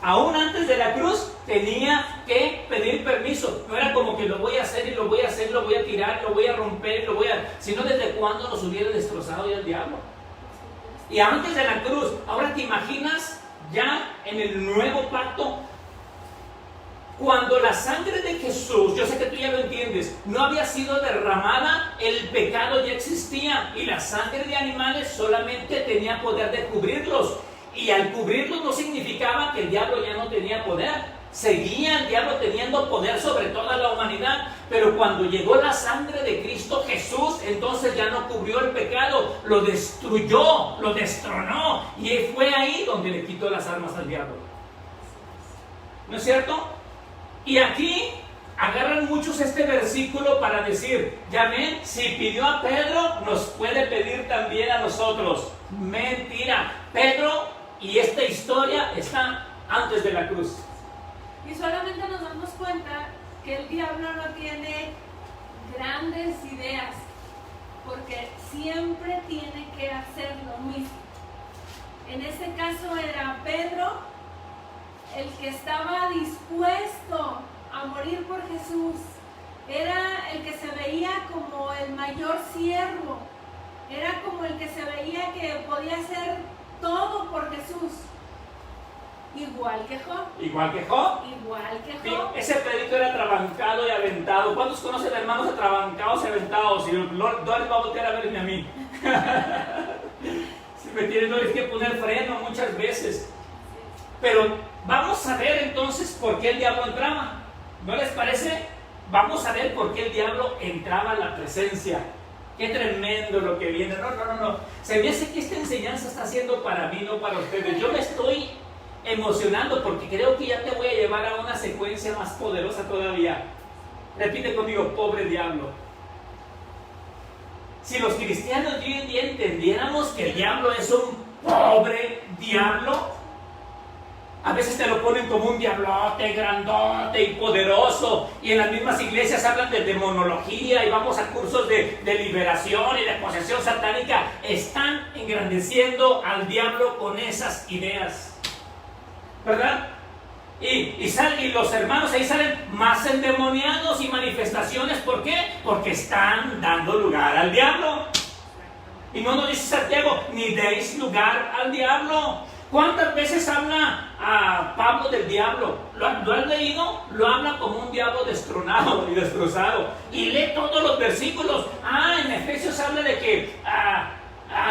Aún antes de la cruz, tenía que pedir permiso. No era como que lo voy a hacer y lo voy a hacer, lo voy a tirar, lo voy a romper, sino desde cuándo nos hubiera destrozado ya el diablo. Y antes de la cruz, ahora te imaginas ya en el nuevo pacto, cuando la sangre de Jesús, yo sé que tú ya lo entiendes, no había sido derramada, el pecado ya existía y la sangre de animales solamente tenía poder de cubrirlos. Y al cubrirlos no significaba que el diablo ya no tenía poder. Seguía el diablo teniendo poder sobre toda la humanidad. Pero cuando llegó la sangre de Cristo Jesús, entonces ya no cubrió el pecado, lo destruyó, lo destronó. Y fue ahí donde le quitó las armas al diablo. ¿No es cierto? Y aquí agarran muchos este versículo para decir, ya ven, si pidió a Pedro, nos puede pedir también a nosotros. Mentira. Pedro y esta historia está antes de la cruz. Y solamente nos damos cuenta que el diablo no tiene grandes ideas, porque siempre tiene que hacer lo mismo. En este caso era Pedro el que estaba dispuesto a morir por Jesús. Era el que se veía como el mayor siervo. Era como el que se veía que podía hacer todo por Jesús. Igual que Job. Igual que Job. Igual que Sí, Job. ese Pedrito era atrabancado y aventado. ¿Cuántos conocen hermanos atrabancados y aventados? Y Doris va a voltear a verme a mí. Si me tienen Doris que poner freno muchas veces. Pero vamos a ver entonces por qué el diablo entraba. ¿No les parece? Vamos a ver por qué el diablo entraba en la presencia. Qué tremendo lo que viene. No. Se me hace que esta enseñanza está siendo para mí, no para ustedes. Yo me estoy emocionando porque creo que ya te voy a llevar a una secuencia más poderosa todavía. Repite conmigo, pobre diablo. Si los cristianos hoy en día entendiéramos que el diablo es un pobre diablo, a veces te lo ponen como un diablote grandote y poderoso, y en las mismas iglesias hablan de demonología y vamos a cursos de liberación y de posesión satánica. Están engrandeciendo al diablo con esas ideas, ¿verdad? Y los hermanos ahí salen más endemoniados y manifestaciones. ¿Por qué? Porque están dando lugar al diablo. Y no nos dice Santiago, ni deis lugar al diablo. ¿Cuántas veces habla a Pablo del diablo? ¿Lo has leído? Lo habla como un diablo destronado y destrozado. Y lee todos los versículos. En Efesios habla de que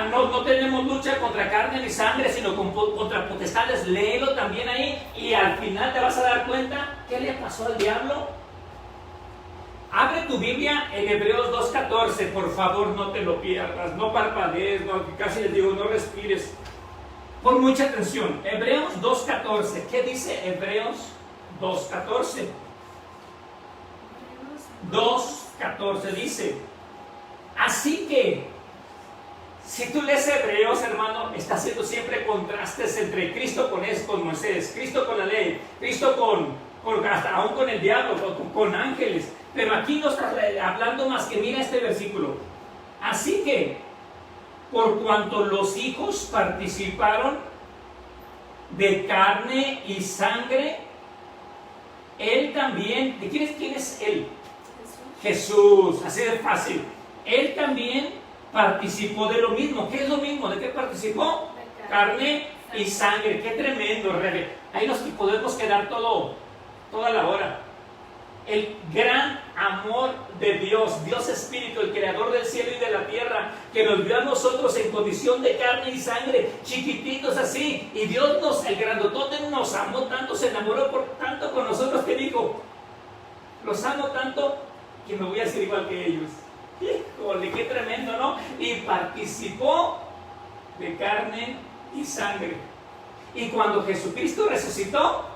no tenemos lucha contra carne ni sangre, sino contra potestades. Léelo también ahí y al final te vas a dar cuenta qué le pasó al diablo. Abre tu Biblia en Hebreos 2:14, por favor, no te lo pierdas, no parpadees, casi les digo, no respires. Pon mucha atención. Hebreos 2:14. ¿Qué dice Hebreos 2:14? 2:14 dice: así que, si tú lees Hebreos, hermano, está haciendo siempre contrastes entre Cristo con Moisés, Cristo con la ley, Cristo hasta aún con el diablo, con ángeles. Pero aquí no está hablando más que, mira este versículo. Así que, por cuanto los hijos participaron de carne y sangre, él también. ¿Quién es él? Jesús, así de fácil. Él también participó de lo mismo. ¿Qué es lo mismo? ¿De qué participó? De carne y sangre. Qué tremendo, Rebe. Ahí nos podemos quedar toda la hora. El gran amor de Dios, Dios Espíritu, el creador del cielo y de la tierra, que nos vio a nosotros en condición de carne y sangre, chiquititos así, y Dios el grandotote nos amó tanto, se enamoró por tanto con nosotros, que dijo: los amo tanto que me voy a hacer igual que ellos. Híjole, qué tremendo, ¿no? Y participó de carne y sangre. Y cuando Jesucristo resucitó,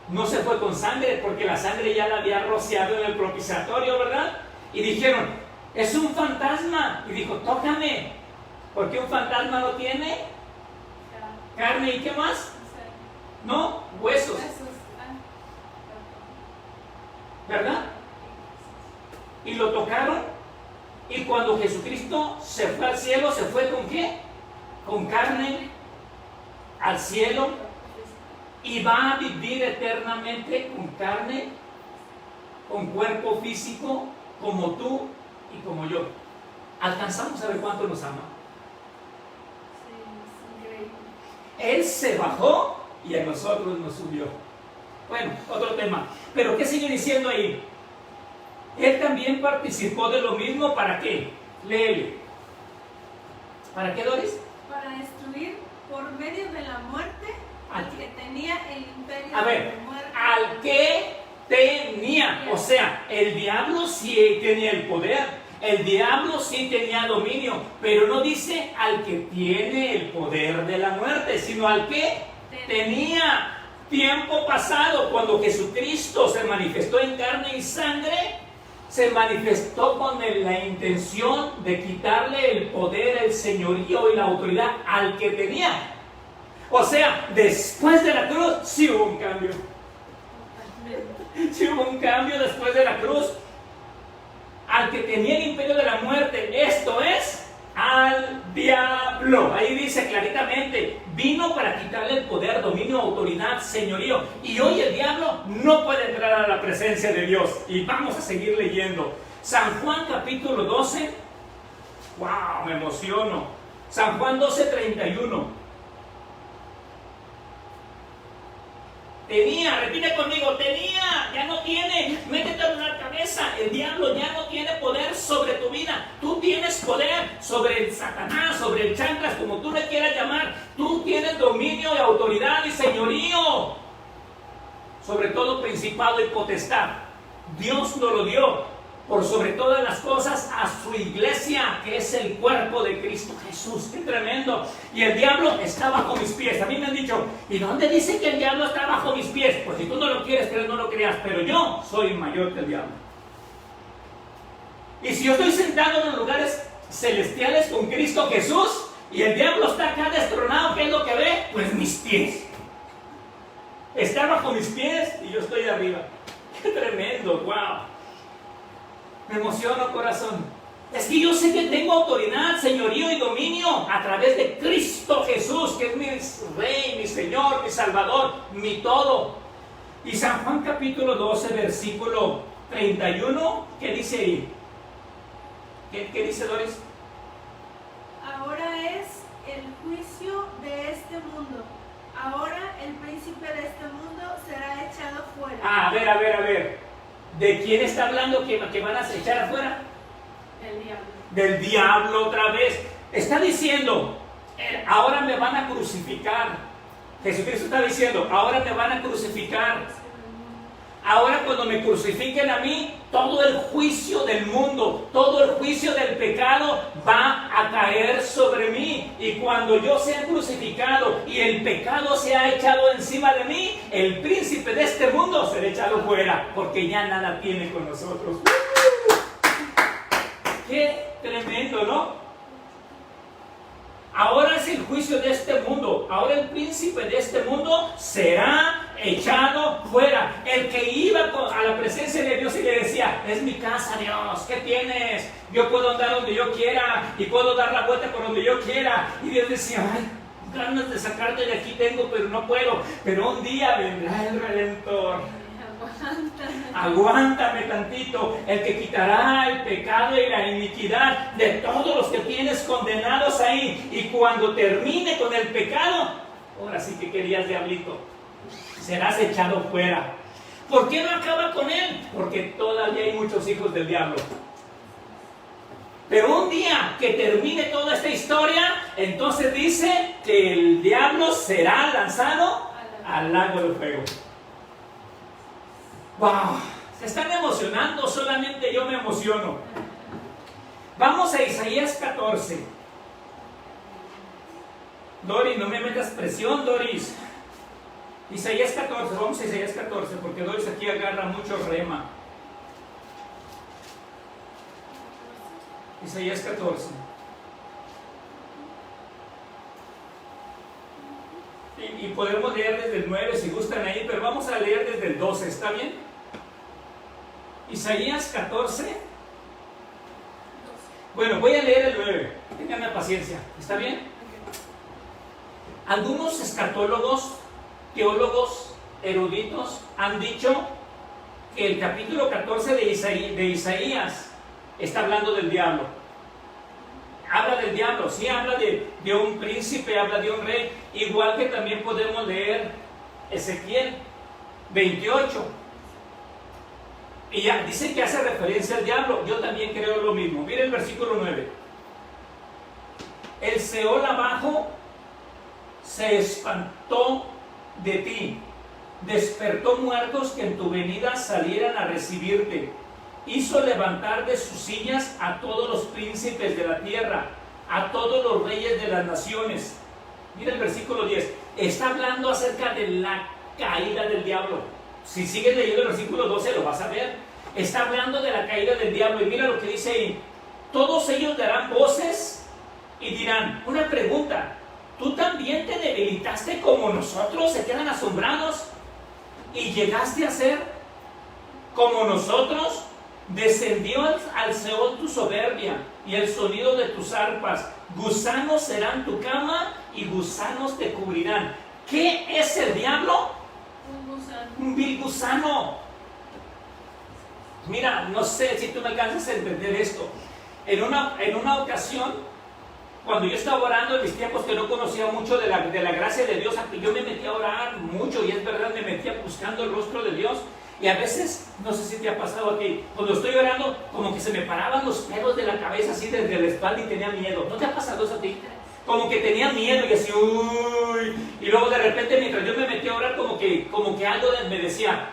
no se fue con sangre, porque la sangre ya la había rociado en el propiciatorio, ¿verdad? Y dijeron: es un fantasma. Y dijo: tócame, porque un fantasma no tiene carne y ¿qué más? No, huesos, ¿verdad? Y lo tocaron. Y cuando Jesucristo se fue al cielo, ¿se fue con qué? Con carne al cielo. Y va a vivir eternamente con carne, con cuerpo físico, como tú y como yo. ¿Alcanzamos a ver cuánto nos ama? Sí, es increíble. Él se bajó y a nosotros nos subió. Bueno, otro tema. Pero ¿qué sigue diciendo ahí? Él también participó de lo mismo. ¿Para qué? Léele. ¿Para qué, Doris? Para destruir por medio de la muerte al que tenía el imperio A de ver, la muerte. al que tenía. O sea, el diablo sí tenía el poder. El diablo sí tenía dominio. Pero no dice al que tiene el poder de la muerte, sino al que tenía. Tiempo pasado, cuando Jesucristo se manifestó en carne y sangre, se manifestó con la intención de quitarle el poder, el señorío y la autoridad al que tenía. O sea, después de la cruz, sí hubo un cambio. Sí hubo un cambio después de la cruz. Al que tenía el imperio de la muerte, esto es, al diablo. Ahí dice claritamente: vino para quitarle el poder, dominio, autoridad, señorío. Y hoy el diablo no puede entrar a la presencia de Dios. Y vamos a seguir leyendo. San Juan capítulo 12. ¡Wow! Me emociono. San Juan 12:31. Tenía, repite conmigo, tenía, ya no tiene, métete en la cabeza, el diablo ya no tiene poder sobre tu vida. Tú tienes poder sobre el Satanás, sobre el chanclas, como tú le quieras llamar. Tú tienes dominio y autoridad y señorío sobre todo principado y potestad. Dios nos lo dio por sobre todas las cosas a su iglesia, que es el cuerpo de Cristo Jesús. ¡Qué tremendo! Y el diablo está bajo mis pies. A mí me han dicho: ¿y dónde dice que el diablo está bajo mis pies? Pues si tú no lo quieres creer, no lo creas, pero yo soy mayor que el diablo. Y si yo estoy sentado en los lugares celestiales con Cristo Jesús y el diablo está acá destronado, ¿qué es lo que ve? Pues mis pies. Está bajo mis pies y yo estoy arriba. ¡Qué tremendo! ¡Wow! Me emociono, corazón. Es que yo sé que tengo autoridad, señorío y dominio a través de Cristo Jesús, que es mi Rey, mi Señor, mi Salvador, mi todo. Y San Juan capítulo 12, versículo 31, ¿qué dice ahí? ¿Qué dice, Doris? Ahora es el juicio de este mundo. Ahora el príncipe príncipe de este mundo será echado fuera. A ver. ¿De quién está hablando que van a echar afuera? El diablo. Del diablo otra vez. Está diciendo, ahora me van a crucificar. Jesucristo está diciendo, ahora me van a crucificar. Ahora cuando me crucifiquen a mí, todo el juicio del mundo, todo el juicio del pecado va a caer sobre mí. Y cuando yo sea crucificado y el pecado sea echado encima de mí, el príncipe de este mundo será echado fuera, porque ya nada tiene con nosotros. ¡Qué tremendo!, ¿no? Ahora es el juicio de este mundo. Ahora el príncipe de este mundo será echado fuera. El que iba a la presencia de Dios y le decía, es mi casa, Dios, ¿qué tienes? Yo puedo andar donde yo quiera y puedo dar la vuelta por donde yo quiera. Y Dios decía, ay, ganas de sacarte de aquí tengo, pero no puedo. Pero un día vendrá el Redentor. Aguántame tantito, el que quitará el pecado y la iniquidad de todos los que tienes condenados ahí. Y cuando termine con el pecado, ahora sí que querías, diablito, serás echado fuera. ¿Por qué no acaba con él? Porque todavía hay muchos hijos del diablo. Pero un día que termine toda esta historia, entonces dice que el diablo será lanzado al lago de fuego. ¡Wow! Se están emocionando, solamente yo me emociono. Vamos a Isaías 14. Doris, no me metas presión, Doris. Isaías 14, vamos a Isaías 14, porque Doris aquí agarra mucho rema. Isaías 14. Y podemos leer desde el 9 si gustan ahí, pero vamos a leer desde el 12, ¿está bien? Isaías 14. Bueno, voy a leer el 9. Ténganme paciencia, ¿está bien? Algunos escatólogos, teólogos, eruditos han dicho que el capítulo 14 de Isaías está hablando del diablo. Habla del diablo, sí, habla de un príncipe, habla de un rey, igual que también podemos leer Ezequiel 28. Y ya dice que hace referencia al diablo. Yo también creo lo mismo. Miren el versículo 9. El Seol abajo se espantó de ti, despertó muertos que en tu venida salieran a recibirte. Hizo levantar de sus sillas a todos los príncipes de la tierra, a todos los reyes de las naciones. Mira el versículo 10. Está hablando acerca de la caída del diablo. Si sigues leyendo el versículo 12 lo vas a ver. Está hablando de la caída del diablo. Y mira lo que dice ahí. Todos ellos darán voces y dirán, una pregunta, ¿tú también te debilitaste como nosotros? Se quedan asombrados. ¿Y llegaste a ser como nosotros? Descendió al Seol tu soberbia y el sonido de tus arpas. Gusanos serán tu cama y gusanos te cubrirán. ¿Qué es el diablo? Un gusano. Un vil gusano. Mira, no sé si tú me alcanzas a entender esto. En una ocasión, cuando yo estaba orando en mis tiempos que no conocía mucho de la gracia de Dios, yo me metí a orar mucho y es verdad, me metía buscando el rostro de Dios. Y a veces, no sé si te ha pasado a ti, cuando estoy orando, como que se me paraban los pelos de la cabeza así desde la espalda y tenía miedo. ¿No te ha pasado eso a ti? Como que tenía miedo y así, uy. Y luego de repente, mientras yo me metí a orar, como que algo me decía,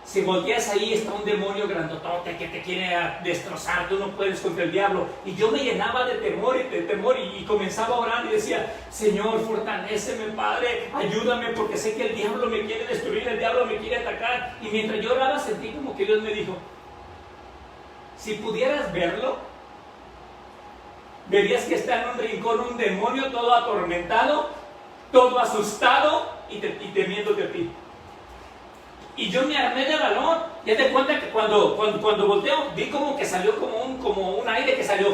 si volteas ahí está un demonio grandotote que te quiere destrozar, tú no puedes contra el diablo. Y yo me llenaba de temor y comenzaba a orar y decía, Señor, fortaléceme, Padre, ayúdame porque sé que el diablo me quiere destruir, el diablo me quiere atacar. Y mientras yo oraba sentí como que Dios me dijo, si pudieras verlo, verías que está en un rincón un demonio todo atormentado, todo asustado y temiéndote a ti. Y yo me armé de valor. Ya te cuenta que cuando volteo, vi como que salió como un aire que salió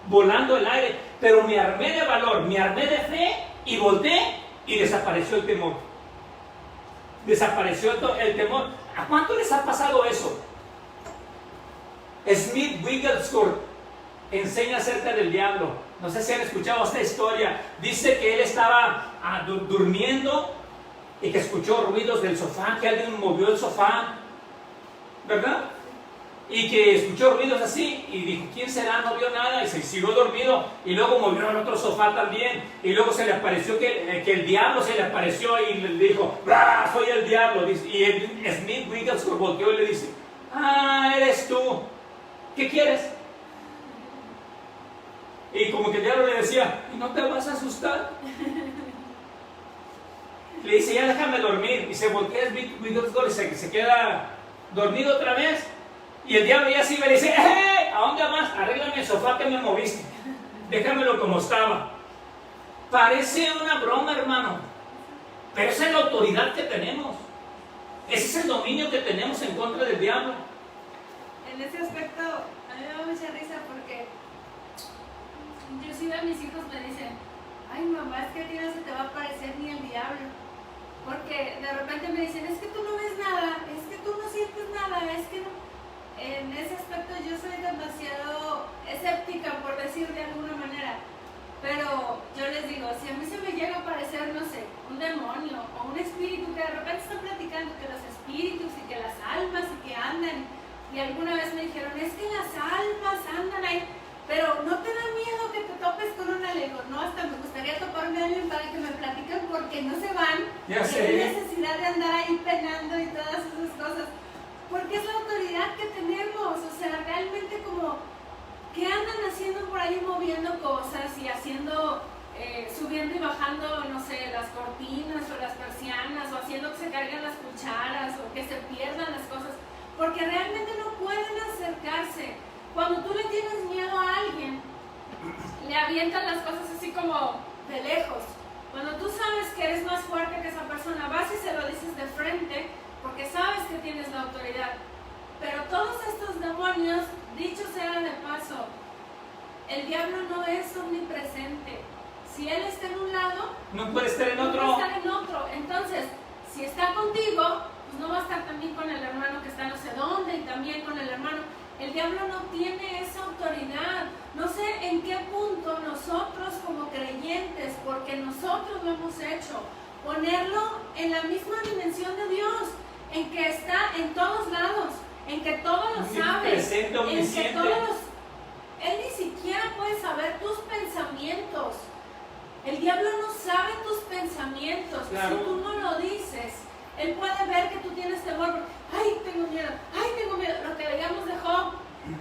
volando el aire. Pero me armé de valor, me armé de fe y volteé y desapareció el temor. Desapareció el temor. ¿A cuánto les ha pasado eso? Smith Wigglesworth enseña acerca del diablo. No sé si han escuchado esta historia. Dice que él estaba durmiendo y que escuchó ruidos del sofá, que alguien movió el sofá, ¿verdad? Y que escuchó ruidos así y dijo, ¿quién será? No vio nada y se siguió dormido, y luego movió el otro sofá también, y luego se le apareció que el diablo se le apareció y le dijo, ¡ah, soy el diablo! Y Smith Wigglesworth volteó y le dice, ¡ah, eres tú! ¿Qué quieres? Y como que el diablo le decía, ¿y no te vas a asustar? Le dice, ya déjame dormir, y se voltea Smith Wigglesworth y se queda dormido otra vez. Y el diablo ya sí me dice, ¿a dónde vas? Arréglame el sofá que me moviste. Déjamelo como estaba. Parece una broma, hermano. Pero esa es la autoridad que tenemos. Ese es el dominio que tenemos en contra del diablo. En ese aspecto, a mí me da mucha risa porque inclusive mis hijos me dicen, ay mamá, es que a ti no se te va a aparecer ni el diablo. Porque de repente me dicen, es que tú no ves nada, es que tú no sientes nada, es que no. En ese aspecto yo soy demasiado escéptica, por decir de alguna manera, pero yo les digo, si a mí se me llega a aparecer, no sé, un demonio o un espíritu que de repente están platicando que los espíritus y que las almas y que andan, y alguna vez me dijeron, es que las almas andan ahí, pero no te da miedo que te topes con una. Le digo, no, hasta me gustaría toparme a alguien para que me platiquen porque no se van, ya sé. no hay necesidad de andar ahí penando y todas esas cosas. Porque es la autoridad que tenemos, o sea, realmente como que andan haciendo por ahí moviendo cosas y haciendo, subiendo y bajando, no sé, las cortinas o las persianas o haciendo que se caigan las cucharas o que se pierdan las cosas, porque realmente no pueden acercarse. Cuando tú le tienes miedo a alguien, le avientan las cosas así como de lejos. Cuando tú sabes que eres más fuerte que esa persona, vas y se lo dices de frente, porque sabes que tienes la autoridad. Pero todos estos demonios, dicho sea de paso, el diablo no es omnipresente. Si él está en un lado, no puede estar en otro. No puede estar en otro. Entonces, si está contigo, pues no va a estar también con el hermano que está no sé dónde y también con el hermano. El diablo no tiene esa autoridad. No sé en qué punto nosotros como creyentes, porque nosotros lo hemos hecho, ponerlo en la misma dimensión de Dios, en que está en todos lados, en que todo lo sabe, presente, omnisciente. en que Él ni siquiera puede saber tus pensamientos. El diablo no sabe tus pensamientos. Claro. Si tú no lo dices, él puede ver que tú tienes temor. Ay, tengo miedo. Lo que veíamos de Job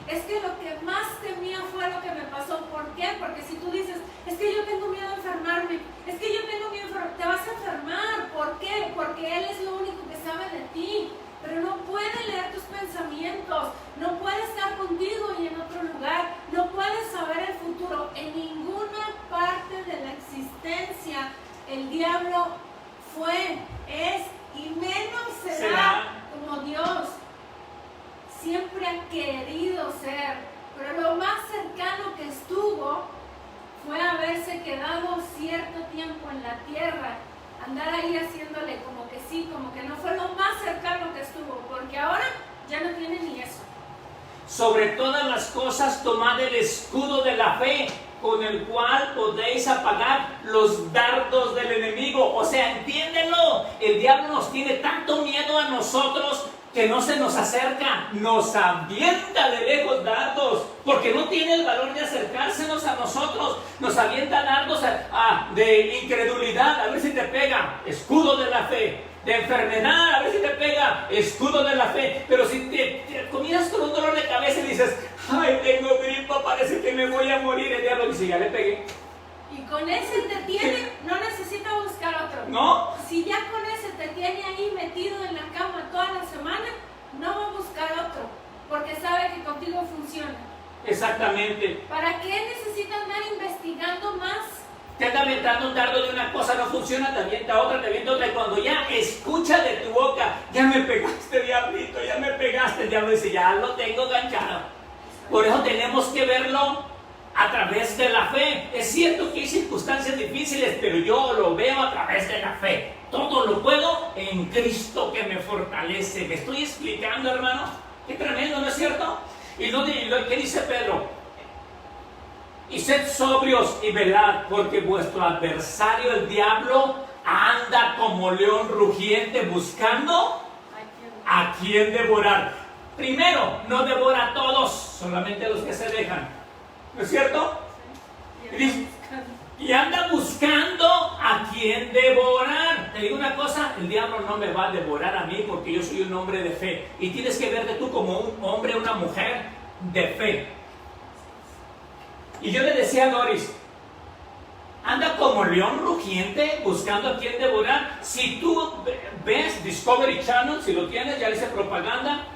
es que lo que más temía fue lo que me pasó. ¿Por qué? Porque si tú dices, es que yo tengo miedo a enfermarme, es que yo tengo miedo a enfermarme, te vas a enfermar. ¿Por qué? Porque él es lo único que sabe de ti. Pero no puede leer tus pensamientos, no puede estar contigo y en otro lugar, no puede saber el futuro. En ninguna parte de la existencia el diablo fue, es y menos será como Dios. Siempre ha querido ser, pero lo más cercano que estuvo fue haberse quedado cierto tiempo en la tierra, andar ahí haciéndole como que sí, como que no, fue lo más cercano que estuvo, porque ahora ya no tiene ni eso. Sobre todas las cosas, tomad el escudo de la fe, con el cual podéis apagar los dardos del enemigo. O sea, entiéndelo, el diablo nos tiene tanto miedo a nosotros que no se nos acerca, nos avienta de lejos dardos, porque no tiene el valor de acercársenos a nosotros, nos avienta dardos de incredulidad, a ver si te pega, escudo de la fe, de enfermedad, a ver si te pega, escudo de la fe, pero si te comienzas con un dolor de cabeza y dices, ay, tengo gripa, parece que me voy a morir, el diablo dice, ya le pegué. Y con ese te tiene, no necesita buscar otro. ¿No? Si ya con ese te tiene ahí metido en la cama toda la semana, no va a buscar otro, porque sabe que contigo funciona. Exactamente. ¿Para qué necesita andar investigando más? Te anda aventando un dardo de una cosa, no funciona, te avienta otra, y cuando ya escucha de tu boca, ya me pegaste, diablito, ya me pegaste, el diablo dice, ya lo tengo ganchado. Por eso tenemos que verlo a través de la fe. Es cierto que hay circunstancias difíciles, pero yo lo veo a través de la fe. Todo lo puedo en Cristo que me fortalece. ¿Me estoy explicando, hermano? Qué tremendo, ¿no es cierto? Y lo que dice Pedro, y sed sobrios y velad, porque vuestro adversario, el diablo, anda como león rugiente buscando a quien devorar. Primero, no devora a todos, solamente a los que se dejan. ¿No es cierto? Y anda buscando a quien devorar. Te digo una cosa, el diablo no me va a devorar a mí porque yo soy un hombre de fe. Y tienes que verte tú como un hombre, una mujer de fe. Y yo le decía a Doris, anda como león rugiente buscando a quien devorar. Si tú ves Discovery Channel, si lo tienes, ya le hice propaganda.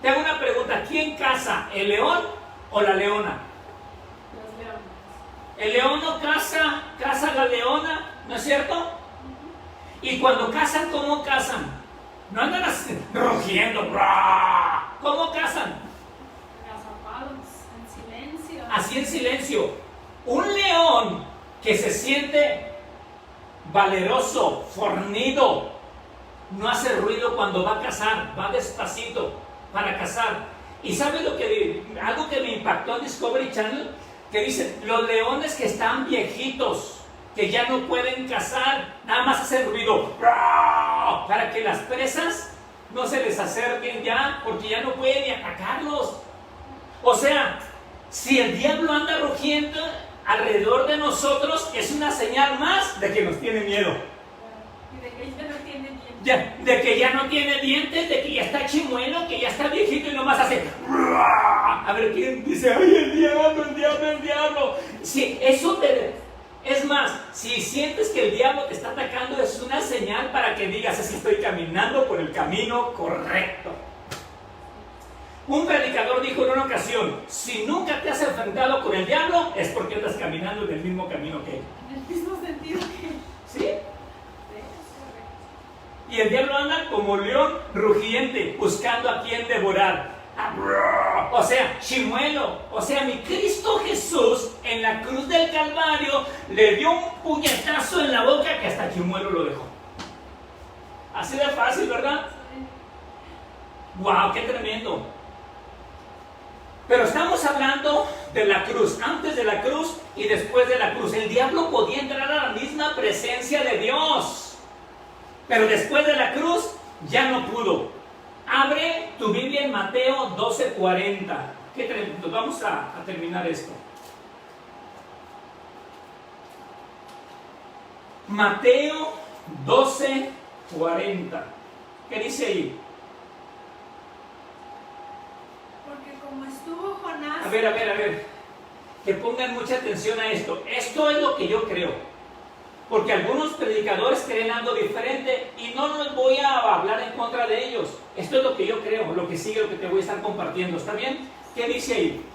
Te hago una pregunta, ¿quién caza, el león o la leona? Los leones. El león no caza a la leona, ¿no es cierto? Y cuando cazan, ¿cómo cazan? No andan así, rugiendo, ¡bra! ¿Cómo cazan? Agazapados, en silencio. Así en silencio. Un león que se siente valeroso, fornido, no hace ruido cuando va a cazar, va despacito para cazar. ¿Y sabes algo que me impactó en Discovery Channel? Que dicen, los leones que están viejitos, que ya no pueden cazar, nada más hacen ruido para que las presas no se les acerquen ya, porque ya no pueden ni atacarlos. O sea, si el diablo anda rugiendo alrededor de nosotros, es una señal más de que nos tiene miedo. Y de que ya no tiene dientes. De que ya no tiene dientes, de que ya está chimuelo, que ya está viejito y nomás hace. A ver quién dice, ¡ay, el diablo! Sí, eso es más, si sientes que el diablo te está atacando, es una señal para que digas, así estoy caminando por el camino correcto. Un predicador dijo en una ocasión, si nunca te has enfrentado con el diablo, es porque andas caminando en el mismo camino que él. En el mismo sentido que... ¿Sí? Y el diablo anda como león rugiente, buscando a quien devorar. O sea, chimuelo. O sea, mi Cristo Jesús en la cruz del Calvario le dio un puñetazo en la boca que hasta chimuelo lo dejó. Así de fácil, ¿verdad? ¡Wow! ¡Qué tremendo! Pero estamos hablando de la cruz, antes de la cruz y después de la cruz. El diablo podía entrar a la misma presencia de Dios, pero después de la cruz ya no pudo. Abre tu Biblia en Mateo 12:40. Qué tremendo. Vamos a terminar esto. Mateo 12:40. ¿Qué dice ahí? Porque como estuvo Jonás... A ver. Que pongan mucha atención a esto. Esto es lo que yo creo. Porque algunos predicadores creen algo diferente y no les voy a hablar en contra de ellos. Esto es lo que yo creo, lo que sigue, lo que te voy a estar compartiendo. ¿Está bien? ¿Qué dice ahí?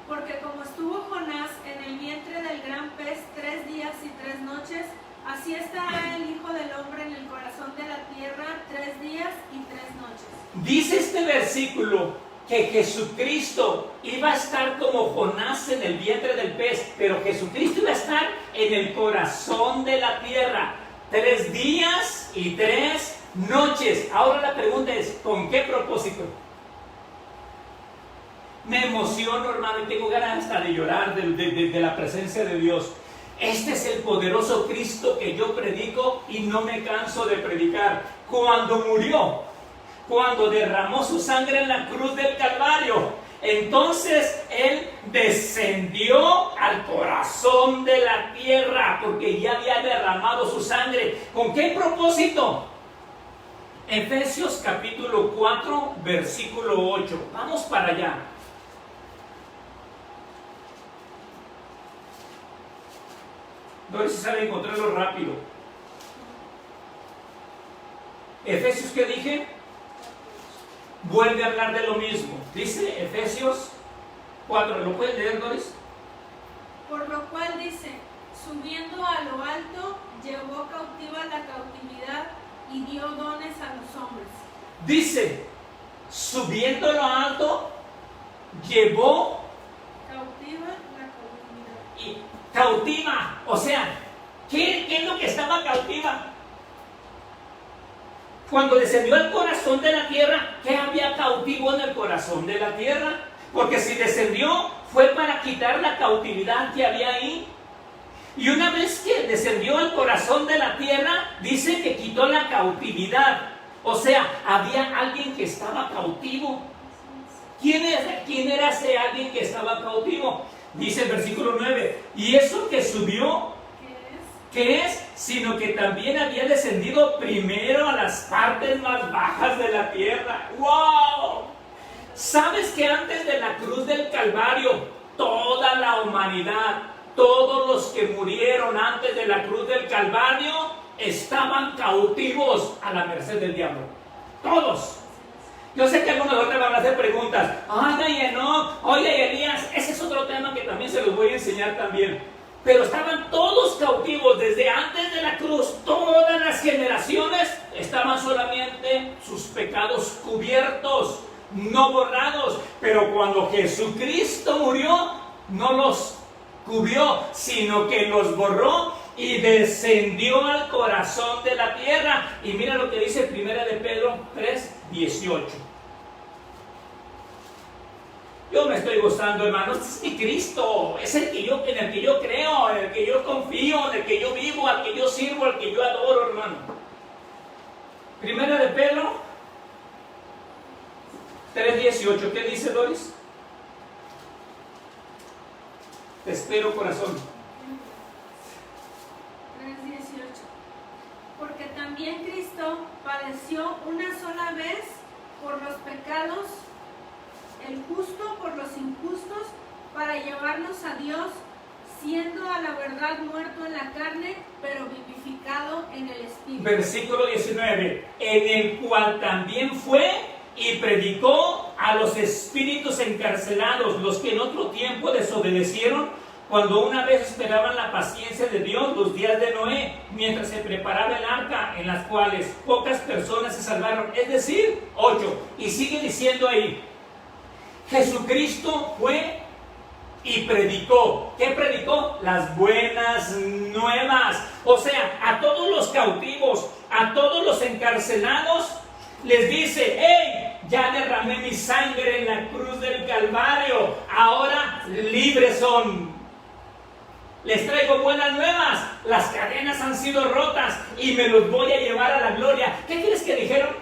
Porque como estuvo Jonás en el vientre del gran pez 3 días y 3 noches, así estará el Hijo del Hombre en el corazón de la tierra 3 días y 3 noches. Dice este versículo que Jesucristo iba a estar como Jonás en el vientre del pez, pero Jesucristo iba a estar en el corazón de la tierra 3 días y 3 noches. Ahora la pregunta es, ¿con qué propósito? Me emociono, hermano, y tengo ganas hasta de llorar de la presencia de Dios. Este es el poderoso Cristo que yo predico y no me canso de predicar. Cuando murió, cuando derramó su sangre en la cruz del Calvario, entonces Él descendió al corazón de la tierra porque ya había derramado su sangre. ¿Con qué propósito? Efesios capítulo 4, versículo 8. Vamos para allá. No sé si sabe encontrarlo rápido. Efesios, ¿qué dije? Vuelve a hablar de lo mismo. Dice Efesios 4. ¿Lo puedes leer, Doris? Por lo cual dice, subiendo a lo alto, llevó cautiva la cautividad y dio dones a los hombres. Dice, subiendo a lo alto, llevó Cautiva la cautividad. y cautiva. O sea, ¿qué es lo que estaba cautiva? Cuando descendió al corazón de la tierra, ¿qué había cautivo en el corazón de la tierra? Porque si descendió, fue para quitar la cautividad que había ahí. Y una vez que descendió al corazón de la tierra, dice que quitó la cautividad. O sea, había alguien que estaba cautivo. ¿Quién era ese alguien que estaba cautivo? Dice el versículo 9, y eso que subió, ¿qué es? Sino que también había descendido primero a las partes más bajas de la tierra. ¡Wow! ¿Sabes que antes de la cruz del Calvario, toda la humanidad, todos los que murieron antes de la cruz del Calvario, estaban cautivos a la merced del diablo? Todos. Yo sé que algunos de ustedes van a hacer preguntas. Oye, Enoc, oye, Elías, ese es otro tema que también se los voy a enseñar también. Pero estaban todos cautivos desde antes de la cruz. Todas las generaciones estaban solamente sus pecados cubiertos, no borrados. Pero cuando Jesucristo murió, no los cubrió, sino que los borró y descendió al corazón de la tierra. Y mira lo que dice 1 de Pedro 3:18. Yo me estoy gozando, hermanos. Este es mi Cristo, es en el que yo creo, en el que yo confío, en el que yo vivo, al que yo sirvo, al que yo adoro, hermano. 1 de Pedro 3:18. ¿Qué dice, Doris? Te espero, corazón. 3:18. Porque también Cristo padeció una sola vez por los pecados, el justo por los injustos, para llevarnos a Dios, siendo a la verdad muerto en la carne, pero vivificado en el Espíritu. Versículo 19. En el cual también fue y predicó a los espíritus encarcelados, los que en otro tiempo desobedecieron, cuando una vez esperaban la paciencia de Dios, los días de Noé, mientras se preparaba el arca, en las cuales pocas personas se salvaron, es decir, 8. Y sigue diciendo ahí, Jesucristo fue y predicó. ¿Qué predicó? Las buenas nuevas. O sea, a todos los cautivos, a todos los encarcelados, les dice, hey, ya derramé mi sangre en la cruz del Calvario, ahora libres son. Les traigo buenas nuevas, las cadenas han sido rotas y me los voy a llevar a la gloria. ¿Qué quieres que dijeron?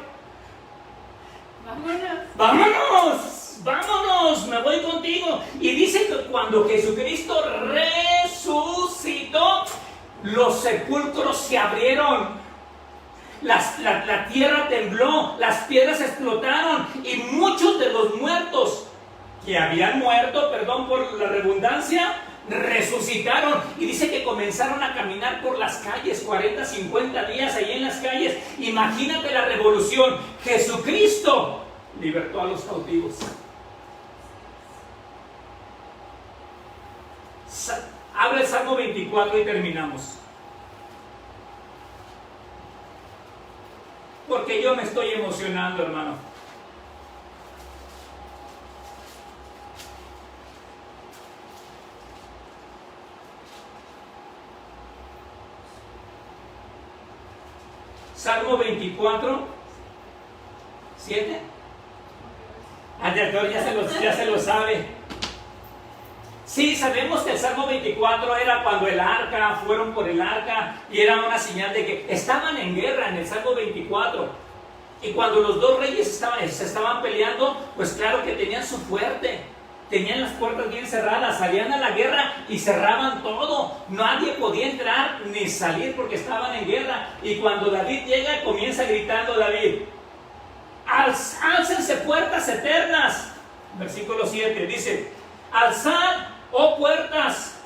Vámonos. ¡Vámonos! ¡Vámonos! Me voy contigo. Y dice que cuando Jesucristo resucitó, los sepulcros se abrieron. La tierra tembló, las piedras explotaron y muchos de los muertos que habían muerto, perdón por la redundancia, resucitaron. Y dice que comenzaron a caminar por las calles, 40, 50 días ahí en las calles. Imagínate la revolución. Jesucristo libertó a los cautivos. Abre el Salmo 24 y terminamos. Porque yo me estoy emocionando, hermano. Salmo 24, 7. Ya se lo sabe. Sí, sabemos que el Salmo 24 era cuando el arca, fueron por el arca, y era una señal de que estaban en guerra en el Salmo 24. Y cuando los dos reyes se estaban peleando, pues claro que tenían su fuerte, tenían las puertas bien cerradas, salían a la guerra y cerraban todo. Nadie podía entrar ni salir porque estaban en guerra. Y cuando David llega, comienza gritando David, álcense puertas eternas. Versículo 7 dice, alzad, oh puertas,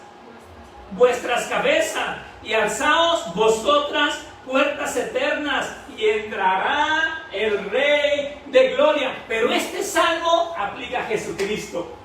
vuestras cabezas, y alzaos vosotras puertas eternas, y entrará el Rey de gloria. Pero este salmo aplica a Jesucristo.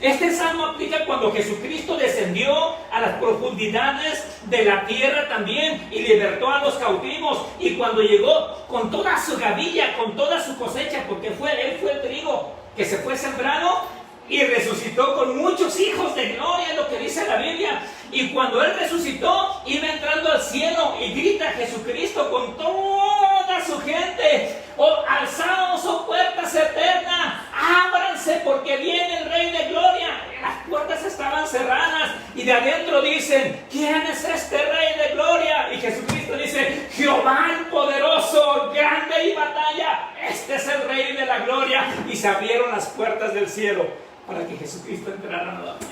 Este salmo aplica cuando Jesucristo descendió a las profundidades de la tierra también y libertó a los cautivos, y cuando llegó con toda su gavilla, con toda su cosecha, porque él fue el trigo que se fue sembrado, y resucitó con muchos hijos de gloria, es lo que dice la Biblia. Y cuando él resucitó, iba entrando al cielo y grita Jesucristo con toda su gente, oh, alzaos, oh puertas eternas, ábranse porque viene el Rey de gloria. Las puertas estaban cerradas y de adentro dicen, ¿quién es este Rey de Gloria? Y Jesucristo dice, Jehová el poderoso, grande y batalla, este es el Rey de la Gloria. Y se abrieron las puertas del cielo para que Jesucristo entrara nuevamente.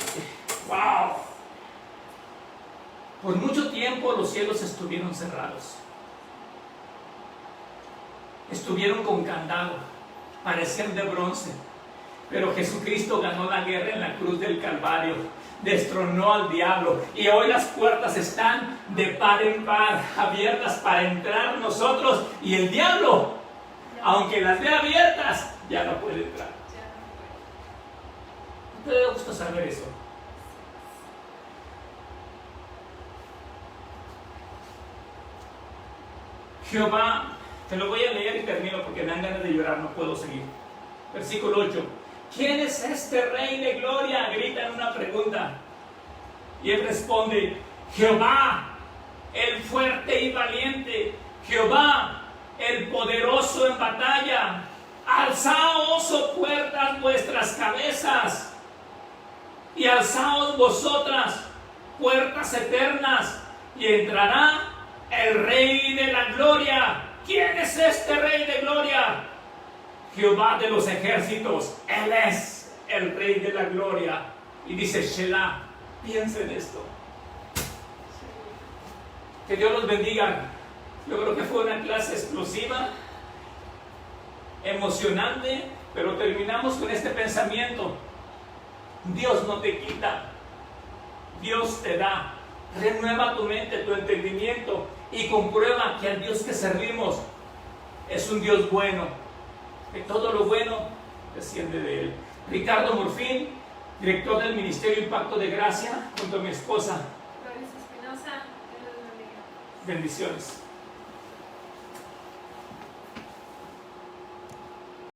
¡Wow! Por mucho tiempo los cielos estuvieron cerrados. Estuvieron con candado, parecían de bronce. Pero Jesucristo ganó la guerra en la cruz del Calvario, destronó al diablo, y hoy las puertas están de par en par, abiertas para entrar nosotros, y el diablo, aunque las ve abiertas, ya no puede entrar. ¿No te da gusto saber eso? Jehová, te lo voy a leer y termino porque me dan ganas de llorar, no puedo seguir. Versículo 8. ¿Quién es este Rey de Gloria? Gritan una pregunta. Y él responde, Jehová, el fuerte y valiente, Jehová, el poderoso en batalla. Alzaos, oh puertas, vuestras cabezas, y alzaos vosotras, puertas eternas, y entrará el Rey de la Gloria. ¿Quién es este Rey de Gloria? Jehová de los ejércitos, Él es el Rey de la Gloria. Y dice Shelah, piensa en esto. Que Dios los bendiga. Yo creo que fue una clase explosiva, emocionante, pero terminamos con este pensamiento. Dios no te quita, Dios te da. Renueva tu mente, tu entendimiento, y comprueba que al Dios que servimos es un Dios bueno, que todo lo bueno desciende de Él. Ricardo Morfín, director del Ministerio Impacto de Gracia, junto a mi esposa. Floris Espinosa, Dios los bendiga. Bendiciones.